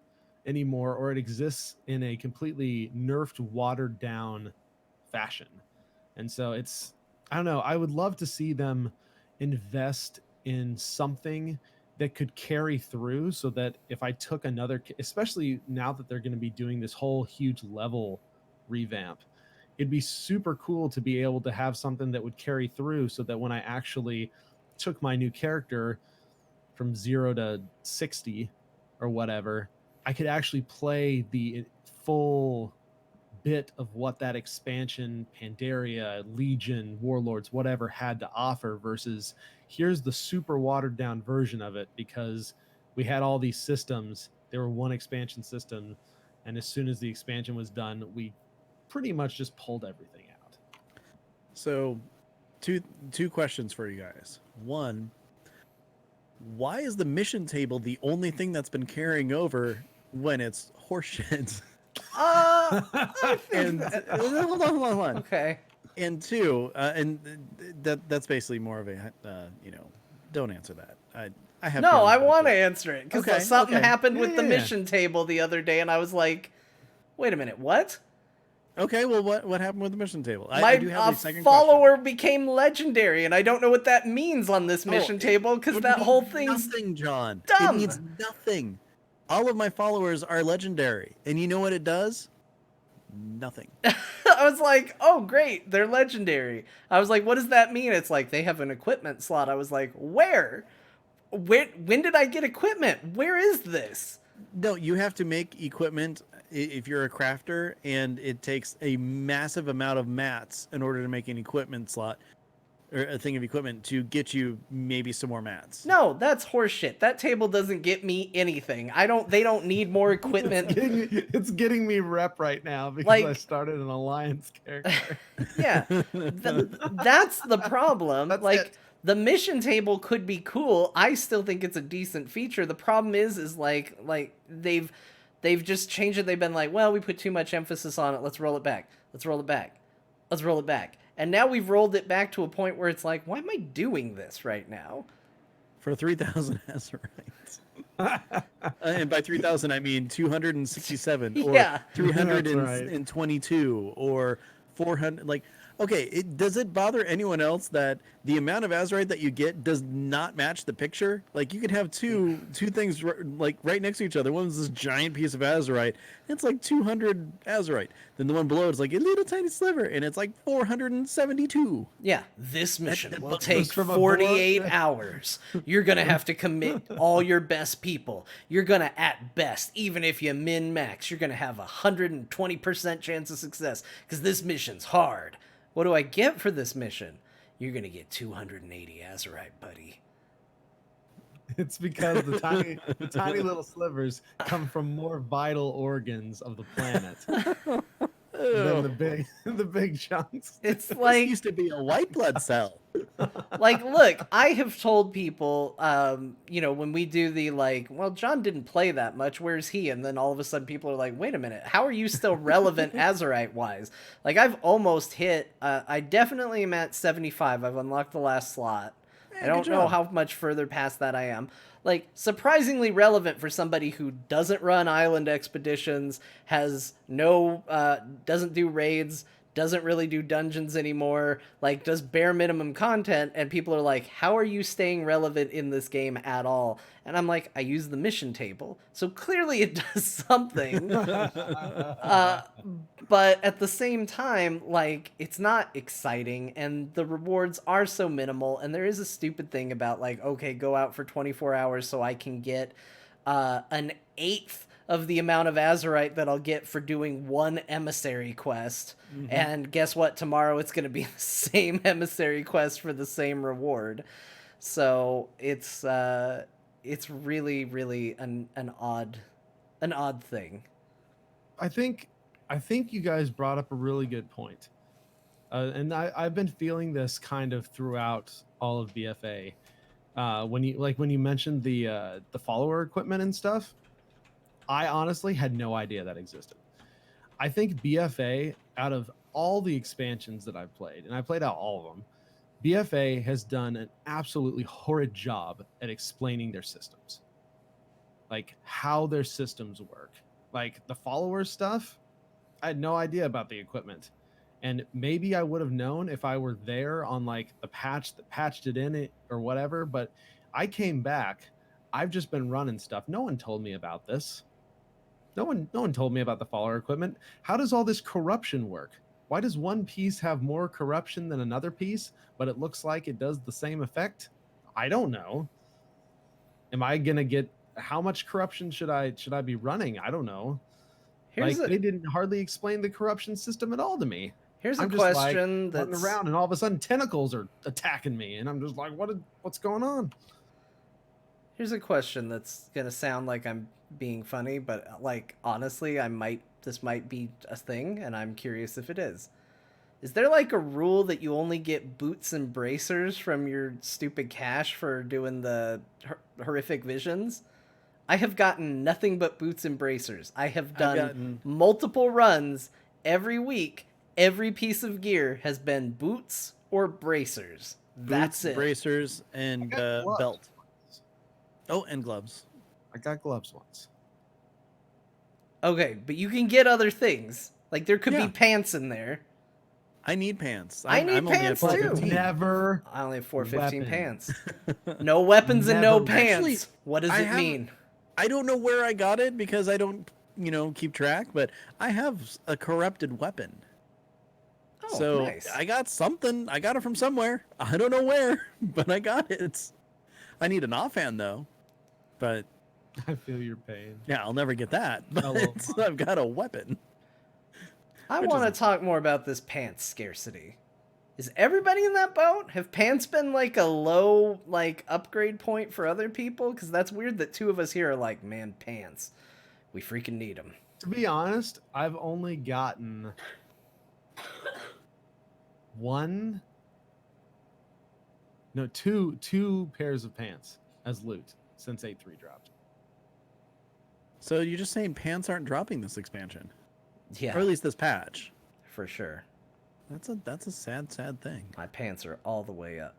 anymore, or it exists in a completely nerfed, watered down fashion. And so it's, I don't know, I would love to see them invest in something that could carry through, so that if I took another, especially now that they're going to be doing this whole huge level revamp, it'd be super cool to be able to have something that would carry through, so that when I actually took my new character from 0 to 60 or whatever, I could actually play the full bit of what that expansion, Pandaria, Legion, Warlords, whatever had to offer, versus here's the super watered down version of it, because we had all these systems. They were one expansion system, and as soon as the expansion was done, we pretty much just pulled everything out. So, two questions for you guys. One, why is the mission table the only thing that's been carrying over when it's horseshit? I think And that- hold on. okay. And two, that's basically more of a don't answer that. I have No, feelings I about want to that. answer it because Okay, something okay. happened Yeah, with the yeah. mission table the other day, and I was like, "Wait a minute, what?" Okay, well, what happened with the mission table? My I do have a second follower became legendary, and I don't know what that means on this question. mission Oh, table because it that means whole thing's nothing, John. dumb. It means nothing. All of my followers are legendary, and you know what it does? Nothing. I was like, "Oh, great, they're legendary." I was like, "What does that mean?" It's like they have an equipment slot. I was like, "Where? When did I get equipment? Where is this?" No, you have to make equipment if you're a crafter, and it takes a massive amount of mats in order to make an equipment slot or a thing of equipment to get you maybe some more mats. No, that's horseshit. That table doesn't get me anything. They don't need more equipment. It's getting me rep right now because Like- I started an alliance character. Yeah, that's the problem. That's like it. the mission table could be cool. I still think it's a decent feature. The problem is like they've just changed it. They've been like, well, we put too much emphasis on it. Let's roll it back. Let's roll it back. Let's roll it back. And now we've rolled it back to a point where it's like, why am I doing this right now? For 3,000 Azerites. And by 3,000, I mean 267 or Yeah. 322 or 400. Like, okay, does it bother anyone else that the amount of Azerite that you get does not match the picture? Like, you could have two things like right next to each other. One's this giant piece of Azerite, and it's like 200 Azerite. Then the one below is like a little tiny sliver, and it's like 472. Yeah, this mission will that take was from a 48 board. hours. You're going to have to commit all your best people. You're going to, at best, even if you min-max, you're going to have a 120% chance of success because this mission's hard. What do I get for this mission? You're going to get 280 Azerite, buddy. It's because the tiny little slivers come from more vital organs of the planet than the big chunks. It's This like... used to be a white blood cell. Like, look, I have told people, when we do the, like, well, John didn't play that much, where's he? And then all of a sudden people are like, wait a minute, how are you still relevant Azerite-wise? Like, I've almost hit, I definitely am at 75. I've unlocked the last slot. I don't good know job. how much further past that I am. Like, surprisingly relevant for somebody who doesn't run island expeditions, has no, doesn't do raids, doesn't really do dungeons anymore, like does bare minimum content, and people are like, how are you staying relevant in this game at all? And I'm like, I use the mission table, so clearly it does something. But at the same time, like, it's not exciting, and the rewards are so minimal, and there is a stupid thing about like, okay, go out for 24 hours so I can get an eighth of the amount of Azerite that I'll get for doing one emissary quest. Mhm. And guess what? Tomorrow it's going to be the same emissary quest for the same reward. So it's really, really an odd thing. I think you guys brought up a really good point. And I've been feeling this kind of throughout all of BFA. When you mentioned the follower equipment and stuff, I honestly had no idea that existed. I think BFA, out of all the expansions that I've played, and I played out all of them, BFA has done an absolutely horrid job at explaining their systems, like how their systems work. Like the follower stuff, I had no idea about the equipment. And maybe I would have known if I were there on like the patch that patched it in it or whatever, but I came back. I've just been running stuff. No one told me about this. No one told me about the follower equipment. How does all this corruption work? Why does one piece have more corruption than another piece, but it looks like it does the same effect? I don't know. Am I gonna get how much corruption should I be running? I don't know. They didn't hardly explain the corruption system at all to me. Here's a I'm just like question running that's around, and all of a sudden tentacles are attacking me, and I'm just like, what's going on? Here's a question that's gonna sound like I'm being funny, but like honestly, this might be a thing, and I'm curious if it is. Is there like a rule that you only get boots and bracers from your stupid cash for doing the horrific visions? I have gotten nothing but boots and bracers. I have done multiple runs every week. Every piece of gear has been boots or bracers. That's it. Bracers, and belt. Oh, and gloves. I got gloves once. Okay, but you can get other things. Like there could be pants in there. I need pants. I need pants too. Never. I only have 415 pants. No weapons and no pants. Actually, what does it mean? I don't know where I got it because I don't, keep track, but I have a corrupted weapon. Oh, so nice. I got something. I got it from somewhere. I don't know where, but I got it. I need an offhand though. But I feel your pain. Yeah, I'll never get that. But I've got a weapon. I want to talk more about this pants scarcity. Is everybody in that boat? Have pants been like a low upgrade point for other people? Because that's weird that two of us here are like, man, pants. We freaking need them. To be honest, I've only gotten two pairs of pants as loot since 8.3 dropped. So you're just saying pants aren't dropping this expansion? Yeah. Or at least this patch. For sure. That's a sad thing. My pants are all the way up.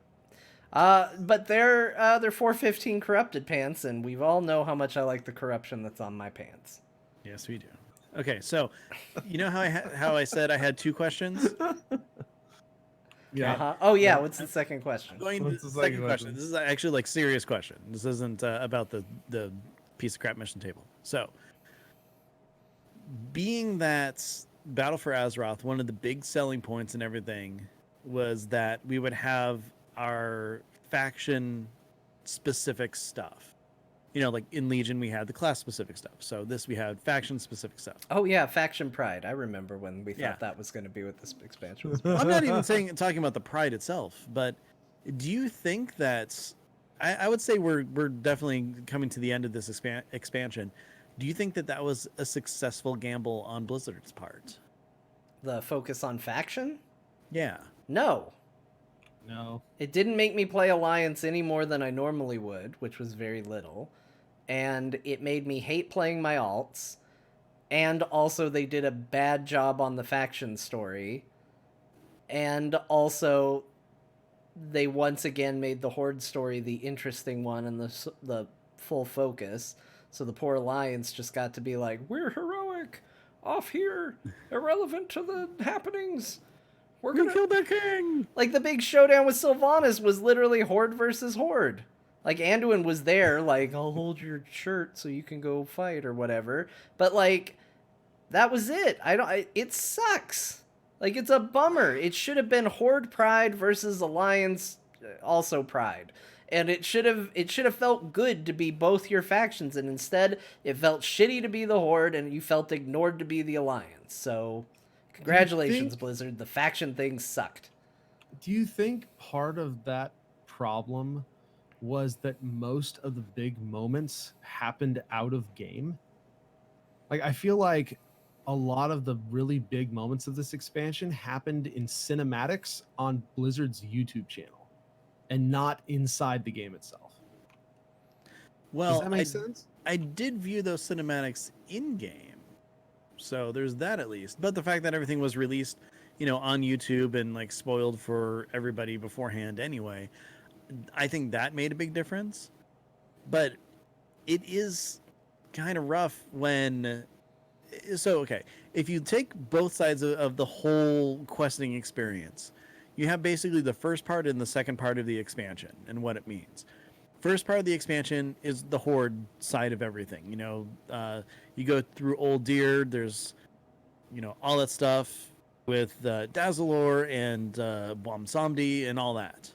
But they're 415 corrupted pants, and we all know how much I like the corruption that's on my pants. Yes, we do. Okay, so you know how I said I had two questions? Yeah. Uh-huh. Oh yeah. What's the second question? Going to the second question. This is actually serious question. This isn't about the piece of crap mission table. So, being that Battle for Azeroth, one of the big selling points and everything was that we would have our faction specific stuff. Like in Legion we had the class specific stuff. So this we had faction specific stuff. Oh yeah, faction pride. I remember when we thought that was going to be what this expansion was. I'm not even talking about the pride itself, but do you think that I would say we're definitely coming to the end of this expansion. Do you think that was a successful gamble on Blizzard's part? The focus on faction? Yeah. No. No. It didn't make me play Alliance any more than I normally would, which was very little. And it made me hate playing my alts. And also they did a bad job on the faction story. And also they once again made the Horde story the interesting one and the full focus. So the poor Alliance just got to be like, we're heroic, off here, irrelevant to the happenings. We're gonna kill their king. Like the big showdown with Sylvanas was literally Horde versus Horde. Like Anduin was there, like, I'll hold your shirt so you can go fight or whatever. But like, that was it. It sucks. Like, it's a bummer. It should have been Horde Pride versus Alliance, also Pride. and it should have felt good to be both your factions, and instead it felt shitty to be the Horde, and you felt ignored to be the Alliance. So, Do you congratulations, think Blizzard. The faction thing sucked. do you think part of that problem was that most of the big moments happened out of game? Like I feel like a lot of the really big moments of this expansion happened in cinematics on Blizzard's YouTube channel and not inside the game itself. Does Well, that make sense? I did view those cinematics in game, so there's that at least. But the fact that everything was released, on YouTube and like spoiled for everybody beforehand anyway, I think that made a big difference. But it is kind of rough when. So okay, if you take both sides of the whole questing experience, you have basically the first part and the second part of the expansion and what it means. First part of the expansion is the Horde side of everything. You go through Old Deer. There's, all that stuff with Dazzlor and Bomsamdi and all that.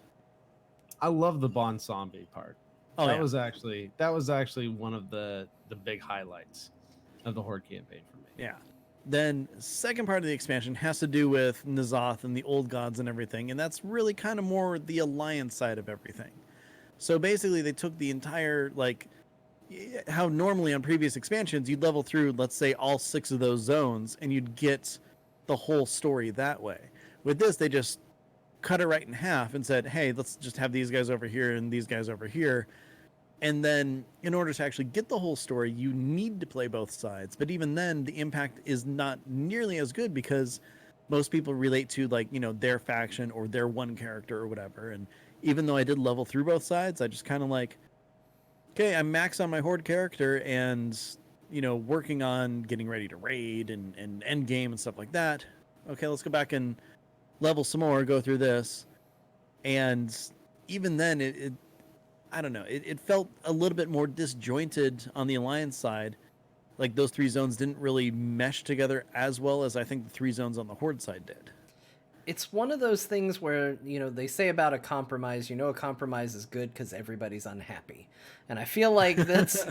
I love the Bon Zombie part. Oh that yeah. was actually one of the big highlights of the Horde campaign for me. Yeah. Then second part of the expansion has to do with N'Zoth and the old gods and everything, and that's really kind of more the Alliance side of everything. So basically, they took the entire, like, how normally on previous expansions, you'd level through, let's say, all 6 of those zones, and you'd get the whole story that way. With this, they just cut it right in half and said, hey, let's just have these guys over here and these guys over here. And then, in order to actually get the whole story, you need to play both sides. But even then, the impact is not nearly as good because most people relate to, like, their faction or their one character or whatever. And even though I did level through both sides, I just kind of like, okay, I'm max on my Horde character and, working on getting ready to raid and end game and stuff like that. Okay, let's go back and level some more, go through this. And even then, it I don't know, it felt a little bit more disjointed on the Alliance side. Like those 3 zones didn't really mesh together as well as I think the 3 zones on the Horde side did. It's one of those things where, they say about a compromise, a compromise is good because everybody's unhappy. And I feel like that's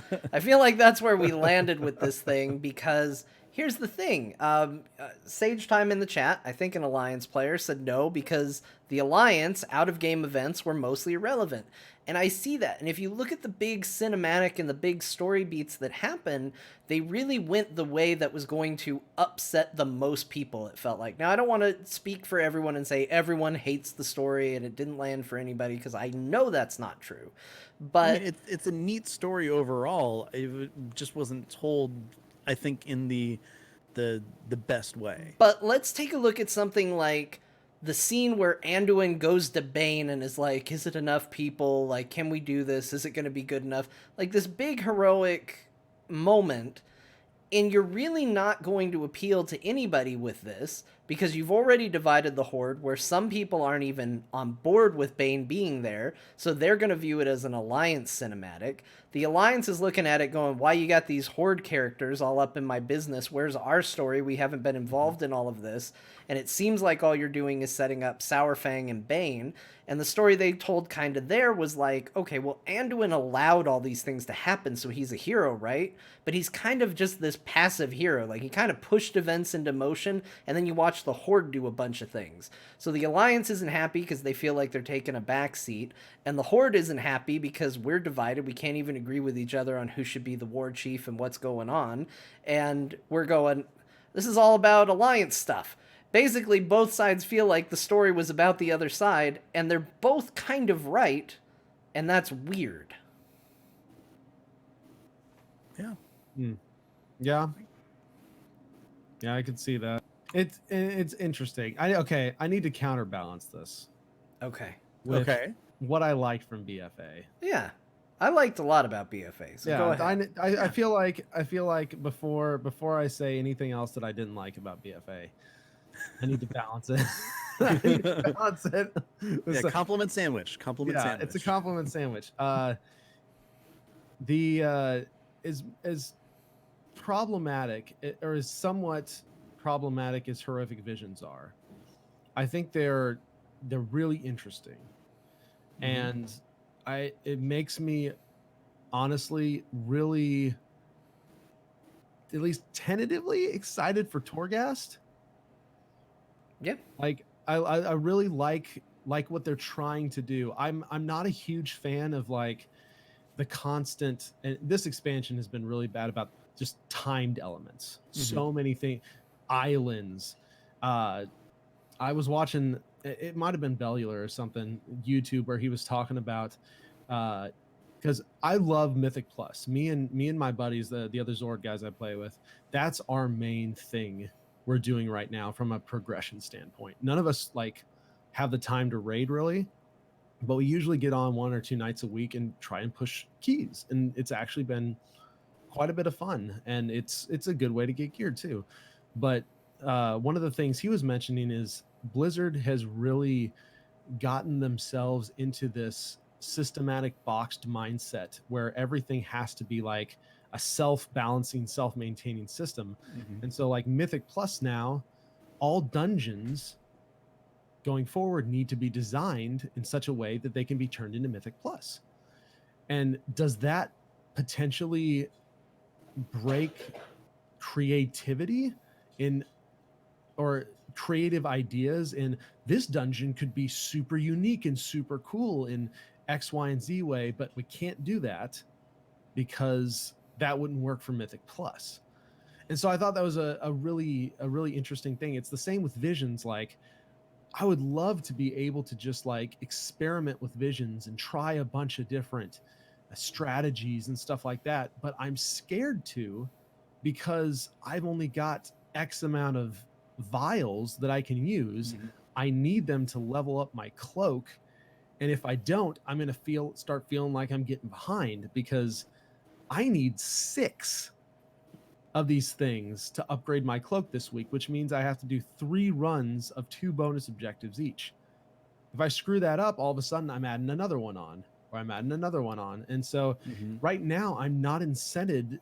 where we landed with this thing, because here's the thing. Sage Time in the chat, I think an Alliance player, said no because the Alliance out-of-game events were mostly irrelevant. And I see that. And if you look at the big cinematic and the big story beats that happen, they really went the way that was going to upset the most people, it felt like. Now, I don't want to speak for everyone and say everyone hates the story and it didn't land for anybody, because I know that's not true. But I mean, it's a neat story overall. It just wasn't told, I think, in the best way. But let's take a look at something like the scene where Anduin goes to Bane and is like, is it enough people? Like, can we do this? Is it going to be good enough? Like, this big heroic moment. And you're really not going to appeal to anybody with this, because you've already divided the Horde, where some people aren't even on board with Bane being there, so they're going to view it as an Alliance cinematic. The Alliance is looking at it going, why you got these Horde characters all up in my business? Where's our story? We haven't been involved in all of this. And it seems like all you're doing is setting up Sourfang and Bane. And the story they told kind of there was like, okay, well, Anduin allowed all these things to happen, so he's a hero, right? But he's kind of just this passive hero. Like, he kind of pushed events into motion, and then you watch the Horde do a bunch of things. So the Alliance isn't happy because they feel like they're taking a backseat, and the Horde isn't happy because we're divided. We can't even agree with each other on who should be the war chief and what's going on. And we're going, this is all about Alliance stuff. Basically, both sides feel like the story was about the other side, and they're both kind of right, and that's weird. Yeah. Yeah. Yeah, I could see that. It's interesting. I need to counterbalance this Okay. with what I liked from BFA. Yeah. I liked a lot about BFA, so go ahead. I feel like before I say anything else that I didn't like about BFA, I need to balance it. I need to balance it. Yeah, compliment sandwich. Compliment sandwich. It's a compliment sandwich. As problematic or as somewhat problematic as horrific visions are, I think they're really interesting, and it makes me honestly really, at least tentatively, excited for Torghast. Yeah. Like I really like what they're trying to do. I'm not a huge fan of like the constant, and this expansion has been really bad about just timed elements. So many things, islands. I was watching, it might have been Bellular or something, YouTube, where he was talking about because I love Mythic Plus. Me and my buddies, the other Zord guys I play with, that's our main thing we're doing right now from a progression standpoint. None of us like have the time to raid really, but we usually get on 1 or 2 nights a week and try and push keys, and it's actually been quite a bit of fun, and it's a good way to get geared too. But one of the things he was mentioning is Blizzard has really gotten themselves into this systematic boxed mindset where everything has to be like a self-balancing, self-maintaining system. And so like Mythic Plus now, all dungeons going forward need to be designed in such a way that they can be turned into Mythic Plus. And does that potentially break creativity in, or creative ideas in, this dungeon could be super unique and super cool in X, Y, and Z way, but we can't do that because that wouldn't work for Mythic Plus. And so I thought that was a really interesting thing. It's the same with visions. Like, I would love to be able to just like experiment with visions and try a bunch of different strategies and stuff like that. But I'm scared to, because I've only got X amount of vials that I can use. I need them to level up my cloak. And if I don't, I'm going to start feeling like I'm getting behind, because I need 6 of these things to upgrade my cloak this week, which means I have to do 3 runs of 2 bonus objectives each. If I screw that up, all of a sudden I'm adding another one on, or I'm adding another one on. And so right now I'm not incented.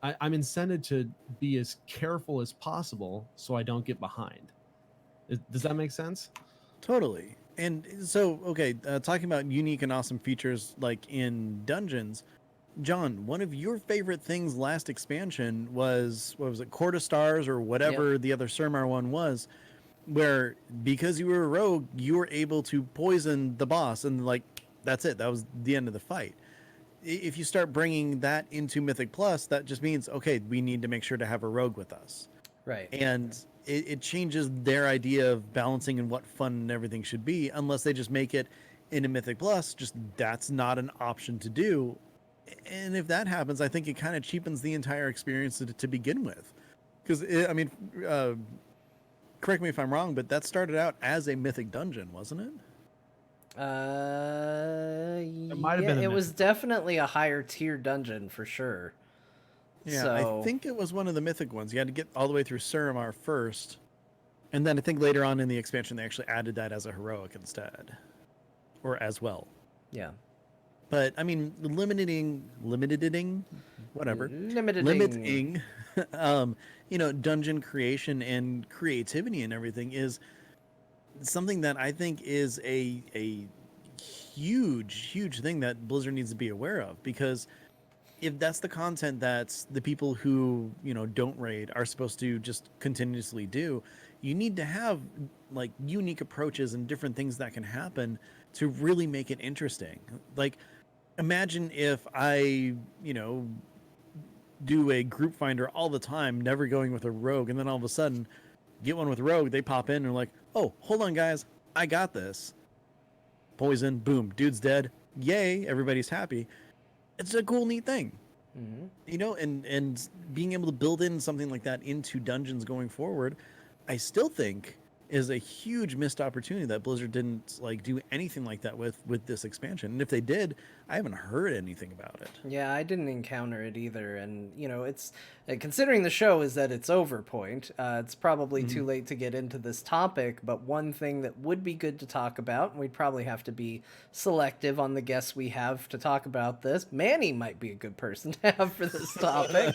I'm incented to be as careful as possible so I don't get behind. Does that make sense? Totally. And so, okay, talking about unique and awesome features like in dungeons, John, one of your favorite things last expansion was, what was it, Court of Stars or whatever the other Surmar one was, where because you were a rogue, you were able to poison the boss, and like that's it. That was the end of the fight. If you start bringing that into Mythic Plus, that just means, okay, we need to make sure to have a rogue with us. Right. And it changes their idea of balancing and what fun and everything should be, unless they just make it into Mythic Plus. Just that's not an option to do. And if that happens, I think it kind of cheapens the entire experience to begin with. Because, I mean, correct me if I'm wrong, but that started out as a mythic dungeon, wasn't it? might have been a it was mythic. definitely a higher tier dungeon for sure. Yeah, So, I think it was one of the mythic ones. You had to get all the way through Suramar first. And then I think later on in the expansion, they actually added that as a heroic instead. Or as well. yeah. But, I mean, limiting, whatever. Limiting. Dungeon creation and creativity and everything is something that I think is a huge thing that Blizzard needs to be aware of, because if that's the content that the people who don't raid are supposed to just continuously do, you need to have like unique approaches and different things that can happen to really make it interesting. Like, imagine if I do a group finder all the time, never going with a rogue, and then all of a sudden get one with rogue, they pop in and are like, oh, hold on guys, I got this. Poison, boom, dude's dead. Yay, everybody's happy. It's a cool, neat thing. And being able to build in something like that into dungeons going forward, I still think is a huge missed opportunity that Blizzard didn't like do anything like that with this expansion. And if they did, I haven't heard anything about it. Yeah, I didn't encounter it either, and it's considering the show is at its over point. It's probably too late to get into this topic, but one thing that would be good to talk about, and we'd probably have to be selective on the guests we have to talk about this. Manny might be a good person to have for this topic.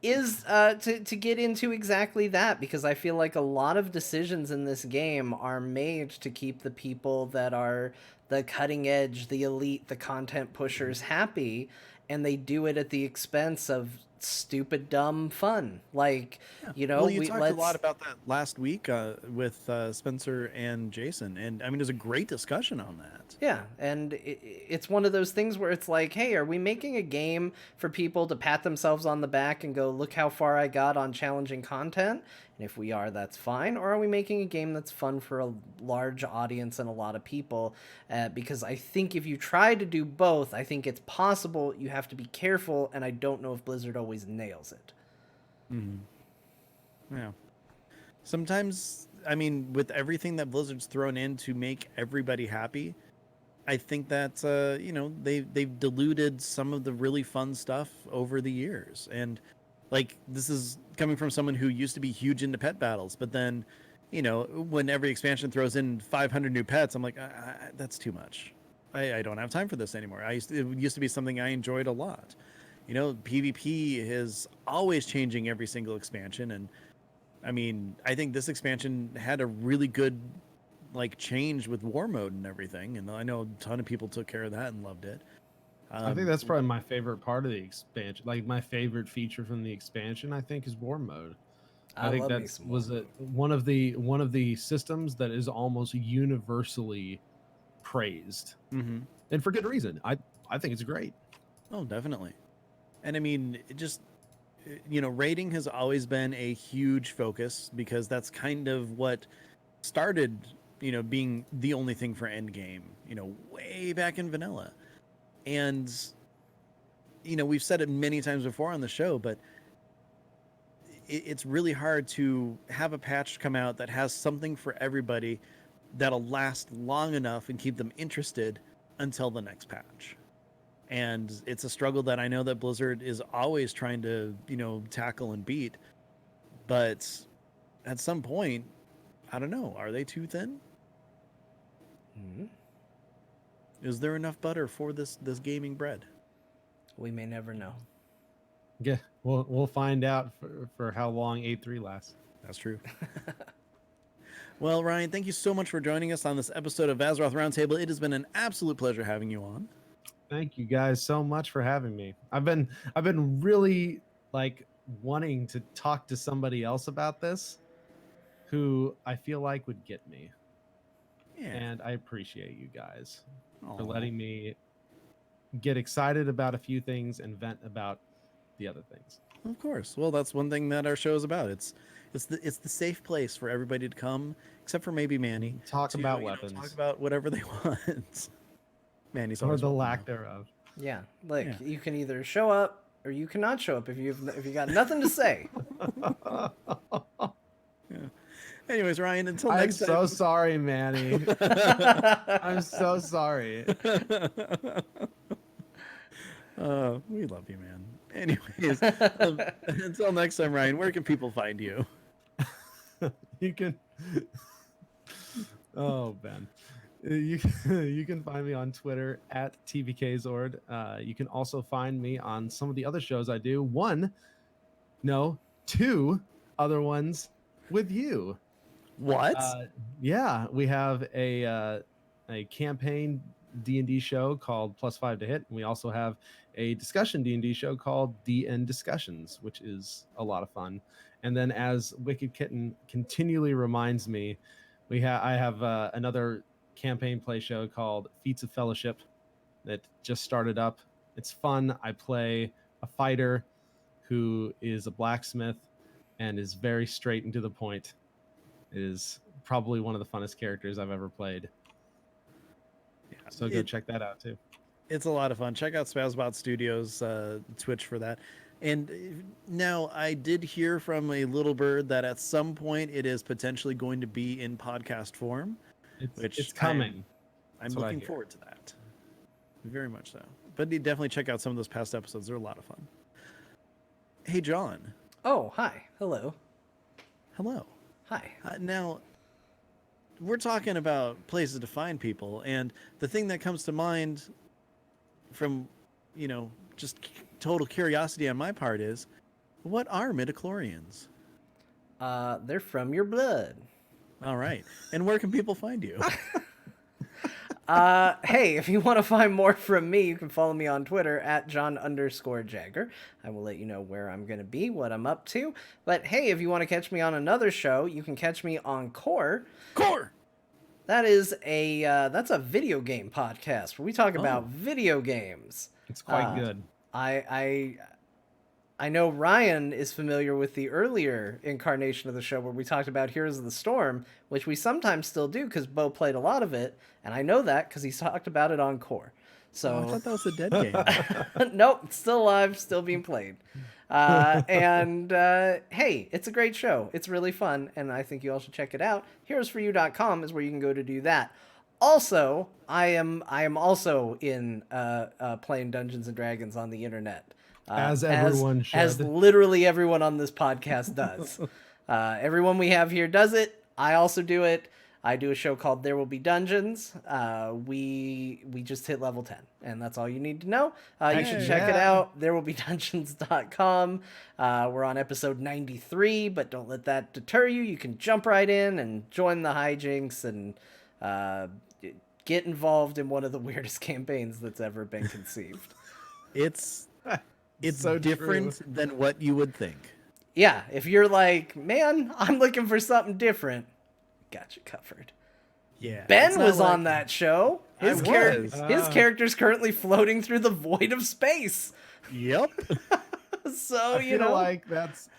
is to get into exactly that, because I feel like a lot of decisions in this game are made to keep the people that are the cutting edge, the elite, the content pushers happy, and they do it at the expense of stupid dumb fun. Like, Yeah. you know, Well, you we talked a lot let's about that last week with Spencer and Jason, and I mean, it was a great discussion on that. Yeah, and it's one of those things where it's like, hey, are we making a game for people to pat themselves on the back and go, look how far I got on challenging content? And if we are, that's fine. Or are we making a game that's fun for a large audience and a lot of people? Because I think if you try to do both, I think it's possible. You have to be careful, and I don't know if Blizzard always nails it. Yeah. Sometimes, I mean, with everything that Blizzard's thrown in to make everybody happy, I think that they've diluted some of the really fun stuff over the years. And like, this is coming from someone who used to be huge into pet battles, but then, when every expansion throws in 500 new pets, I'm like, that's too much. I don't have time for this anymore. It used to be something I enjoyed a lot. PvP is always changing every single expansion, and I mean, I think this expansion had a really good like change with war mode and everything, and I know a ton of people took care of that and loved it. I think that's probably my favorite part of the expansion. Like my favorite feature from the expansion, I think, is war mode. I think love me that some was War Mode. one of the systems that is almost universally praised, and for good reason. I think it's great. Oh, definitely. And I mean, it just rating has always been a huge focus because that's kind of what started, being the only thing for endgame, way back in vanilla. And we've said it many times before on the show, but it's really hard to have a patch come out that has something for everybody that'll last long enough and keep them interested until the next patch. And it's a struggle that I know that Blizzard is always trying to, tackle and beat. But at some point, I don't know, are they too thin? Mm-hmm. Is there enough butter for this gaming bread? We may never know. Yeah, we'll find out for how long A3 lasts. That's true. Well, Ryan, thank you so much for joining us on this episode of Azeroth Roundtable. It has been an absolute pleasure having you on. Thank you guys so much for having me. I've been really like wanting to talk to somebody else about this who I feel like would get me. Yeah. And I appreciate you guys for Aw. letting me get excited about a few things and vent about the other things. Of course. Well, that's one thing that our show is about. It's the safe place for everybody to come, except for maybe Manny. Talk about Talk weapons about whatever they want. Manny's or always the welcome, lack though. thereov. Yeah, like Yeah. you can either show up or you cannot show up if you got nothing to say. Yeah. Anyways, Ryan, until I'm next time. so sorry, Manny. I'm so sorry. We love you, man. Anyways, until next time, Ryan, where can people find you? You can. Oh, Ben. You can find me on Twitter at TBKZord. You can also find me on some of the other shows I do. Two other ones with you. What? Yeah, we have a campaign D&D show called +5 to Hit. And we also have a discussion D&D show called DN Discussions, which is a lot of fun. And then, as Wicked Kitten continually reminds me, I have another campaign play show called Feats of Fellowship that just started up. It's fun. I play a fighter who is a blacksmith and is very straight and to the point. It is probably one of the funnest characters I've ever played. Yeah, so go check that out too. It's a lot of fun. Check out Spazbot Studios Twitch for that. And now I did hear from a little bird that at some point it is potentially going to be in podcast form. It's coming. I'm looking forward to that. Very much so. But definitely check out some of those past episodes. They're a lot of fun. Hey, John. Oh, hi. Hello. Hello. Hi. Now, we're talking about places to find people, and the thing that comes to mind from, just total curiosity on my part is, What are midichlorians? They're from your blood. All right. And where can people find you? Hey, if you want to find more from me, you can follow me on Twitter at John_Jagger. I will let you know where I'm going to be, what I'm up to. But hey, if you want to catch me on another show, you can catch me on Core. Core! That is that's a video game podcast where we talk about Oh. video games. It's quite good. I know Ryan is familiar with the earlier incarnation of the show where we talked about Heroes of the Storm, which we sometimes still do because Bo played a lot of it, and I know that because he talked about it on Core. So Oh, I thought that was a dead game. nope, it's still alive, still being played. Hey, it's a great show. It's really fun, and I think you all should check it out. Heroesforyou.com is where you can go to do that. Also, I am also in playing Dungeons and Dragons on the internet. As everyone should. As literally everyone on this podcast does. Everyone we have here does it. I also do it. I do a show called There Will Be Dungeons. We just hit level 10, and that's all you need to know. You should check it out. ThereWillBeDungeons.com. We're on episode 93, but don't let that deter you. You can jump right in and join the hijinks and get involved in one of the weirdest campaigns that's ever been conceived. It's So different true. than what you would think. Yeah, if you're like, man, I'm looking for something different, got you covered. Yeah. Ben was on that show. His was. his character's currently floating through the void of space. Yep. So, I feel like that's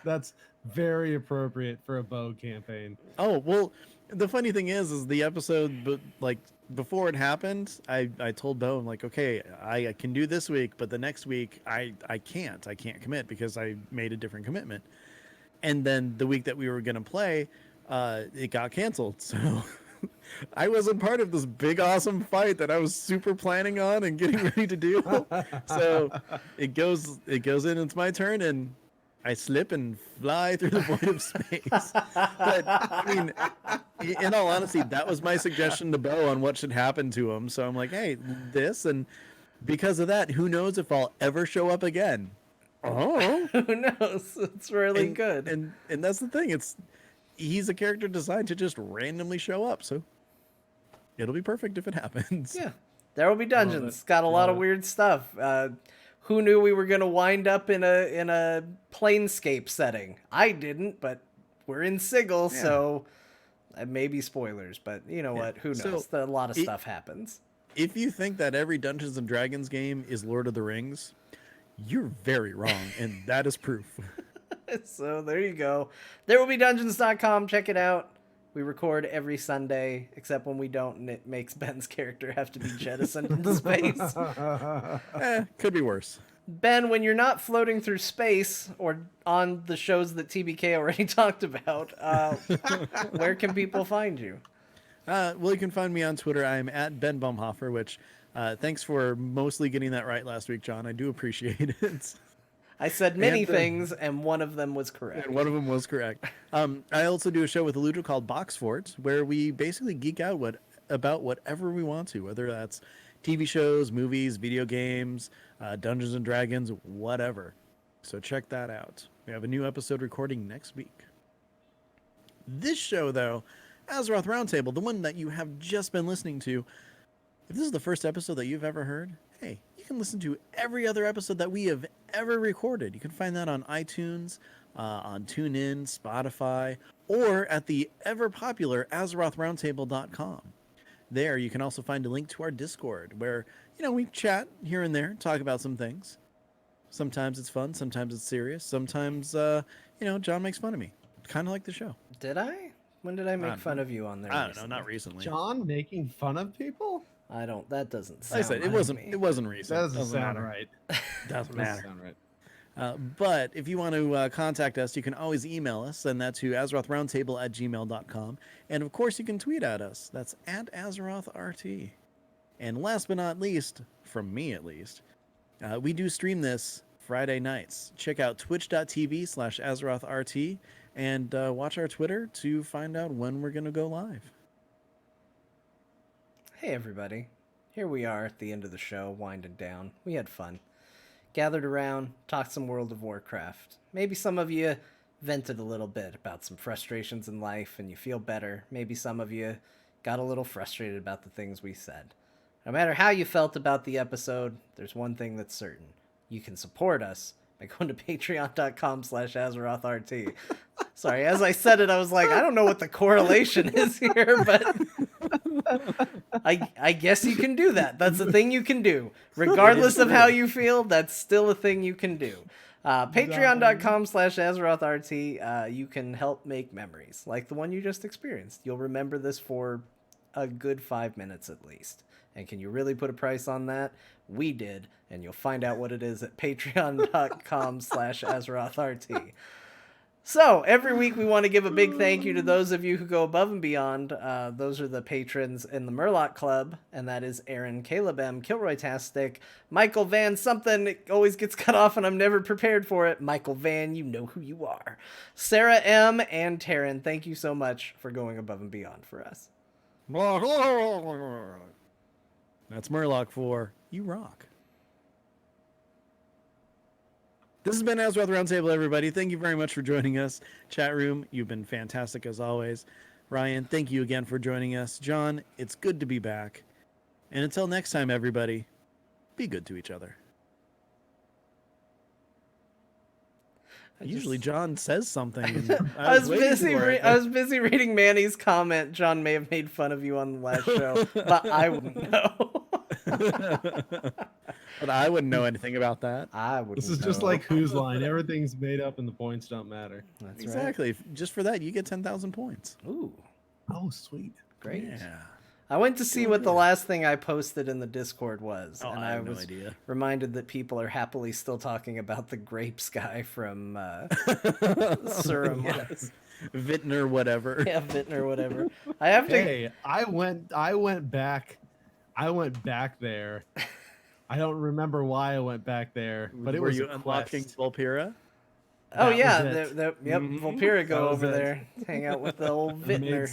very appropriate for a Bo campaign. Oh, well, the funny thing is the episode, but like before it happened, I told Bo, I'm like, okay, I can do this week, but the next week I can't commit because I made a different commitment. And then the week that we were going to play, it got canceled. So I wasn't part of this big, awesome fight that I was super planning on and getting ready to do. So it goes in, it's my turn, and I slip and fly through the void of space. But I mean, in all honesty, that was my suggestion to Bo on what should happen to him. So I'm like, hey, this, and because of that, who knows if I'll ever show up again? Oh, who knows? It's really good. And that's the thing. He's a character designed to just randomly show up. So it'll be perfect if it happens. Yeah, There Will Be Dungeons. it. It's got a lot of Love it. weird stuff. Who knew we were gonna wind up in a planescape setting? I didn't, but we're in Sigil, so maybe spoilers. But you know what? Who knows? So A lot of stuff happens. If you think that every Dungeons and Dragons game is Lord of the Rings, you're very wrong, and that is proof. So there you go. ThereWillBeDungeons.com. Check it out. We record every Sunday, except when we don't, and it makes Ben's character have to be jettisoned into space. Could be worse. Ben, when you're not floating through space or on the shows that TBK already talked about, where can people find you? Well, you can find me on Twitter. I'm at Ben Baumhofer, which thanks for mostly getting that right last week, John. I do appreciate it. I said many And, things, and one of them was correct. And one of them was correct. I also do a show with Eludo called Box Fort, where we basically geek out about whatever we want to, whether that's TV shows, movies, video games, Dungeons and Dragons, whatever. So check that out. We have a new episode recording next week. This show, though, Azeroth Roundtable, the one that you have just been listening to, if this is the first episode that you've ever heard, hey, you can listen to every other episode that we have ever recorded. You can find that on iTunes, on TuneIn, Spotify, or at the ever-popular AzerothRoundtable.com. There, you can also find a link to our Discord, where, we chat here and there, talk about some things. Sometimes it's fun, sometimes it's serious, sometimes, John makes fun of me. Kind of like the show. Did I? When did I make fun of you on there? I don't know, not recently. John making fun of people? I don't. That doesn't sound. Like I said, like it me. wasn't recent. That doesn't sound matter. right. Doesn't Doesn't matter. sound right. But if you want to contact us, you can always email us, send that to AzerothRoundtable@gmail.com. And of course, you can tweet at us. That's at AzerothRT. And last but not least, from me at least, we do stream this Friday nights. Check out twitch.tv/AzerothRT and watch our Twitter to find out when we're going to go live. Hey everybody, here we are at the end of the show, winding down. We had fun. gathered around, talked some World of Warcraft. Maybe some of you vented a little bit about some frustrations in life and you feel better. Maybe some of you got a little frustrated about the things we said. No matter how you felt about the episode, there's one thing that's certain. You can support us by going to patreon.com/AzerothRT. Sorry, as I said it, I was like, I don't know what the correlation is here, but I guess you can do that. That's a thing you can do. Regardless of how you feel, that's still a thing you can do. Patreon.com/AzerothRT. You can help make memories like the one you just experienced. You'll remember this for a good 5 minutes at least. And can you really put a price on that? We did, and you'll find out what it is at patreon.com/AzerothRT. So, every week we want to give a big thank you to those of you who go above and beyond. Those are the patrons in the Murloc Club, and that is Aaron, Caleb M, Kilroy Tastic, Michael Van, something it always gets cut off and I'm never prepared for it. Michael Van, you know who you are. Sarah M, and Taryn, thank you so much for going above and beyond for us. That's Murloc for You Rock. This has been Azeroth Roundtable, everybody. Thank you very much for joining us. Chat room, you've been fantastic as always. Ryan, thank you again for joining us. John, it's good to be back. And until next time, everybody, be good to each other. Usually John says something. And I was busy reading Manny's comment. John may have made fun of you on the last show, but I wouldn't know. But I wouldn't know anything about that. I wouldn't. This is know. just like Whose Line. Everything's made up and the points don't matter. That's Exactly. Right. Just for that, you get 10,000 points. Ooh, Oh, sweet. great. Yeah. I went to see what the last thing I posted in the Discord was, Oh, and I have was no idea. reminded that people are happily still talking about the grapes guy from Surum. Yes. Vintner, whatever. Yeah, Vintner, whatever. I have to. Hey, I went back there. I don't remember why I went back there, but it Were was you a unlocking quest. Volpira? Oh That yeah, was it. yep. Mhm. Volpira go That was over it. there, hang out with the old I Vintner.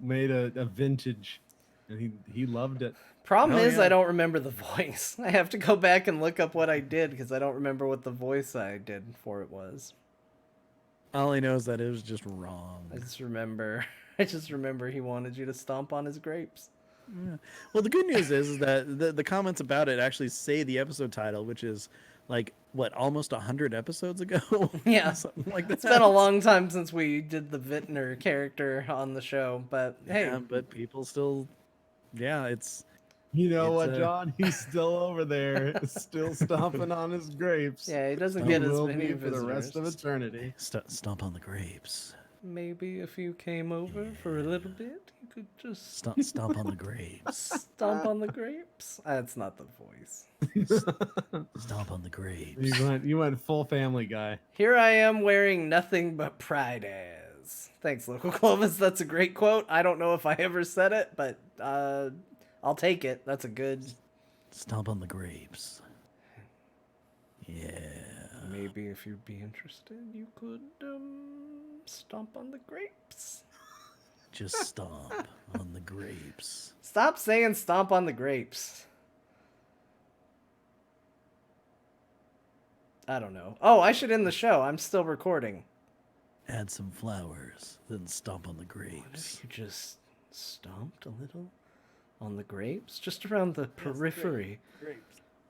made a vintage, and he loved it. Problem Oh, is, yeah. I don't remember the voice. I have to go back and look up what I did because I don't remember what the voice I did for it was. All I know is that it was just wrong. I just remember he wanted you to stomp on his grapes. Yeah. Well, the good news is that the comments about it actually say the episode title, which is like what, almost 100 episodes ago. Yeah. Something like that. It's been a long time since we did the Vintner character on the show, but hey, Yeah, but people still, yeah, it's. You know It's what, John? He's still over there, still stomping on his grapes. yeah, he doesn't He get as will many be for the rest of visitors. eternity. Stomp on the grapes. Maybe if you came over for a little bit, you could just Stomp on the grapes. stomp on the grapes. That's not the voice. Stomp on the grapes. You went full Family Guy. Here I am wearing nothing but pride as. Thanks, Local Clovis. That's a great quote. I don't know if I ever said it, but I'll take it. That's a good. Stomp on the grapes. Yeah. Maybe if you'd be interested, you could stomp on the grapes. Just stomp on the grapes. Stop saying stomp on the grapes. I don't know. Oh, I should end the show. I'm still recording. Add some flowers, then stomp on the What grapes. if you just stomped a little on the grapes? Just around the periphery. Grapes.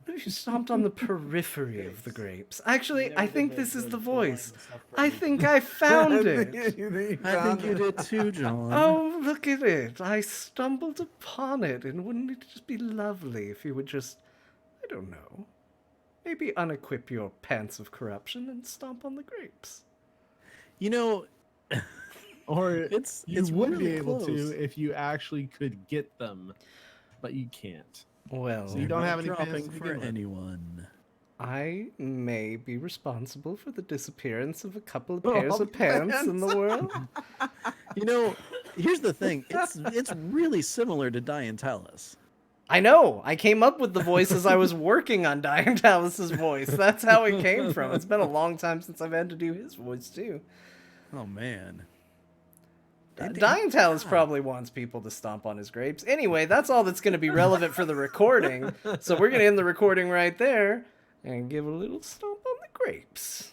What if you stomped on the periphery of the grapes? Actually, I think this is the voice. I think I found it. I think you did too, John. Oh, look at it. I stumbled upon it, and wouldn't it just be lovely if you would just, I don't know, maybe unequip your pants of corruption and stomp on the grapes? You know, Or it's you it's would really be able close. to if you actually could get them, but you can't. Well, So you don't Not have any dropping pants to for begin with. anyone. I may be responsible for the disappearance of a couple of Oh, pairs of pants in the world. You know, here's the thing. It's really similar to Diantalis. I know. I came up with the voice as I was working on Diantalis's voice. That's how it came from. It's been a long time since I've had to do his voice too. Oh man. Diantalis probably wants people to stomp on his grapes. Anyway, that's all that's going to be relevant for the recording. So we're going to end the recording right there. and give a little stomp on the grapes.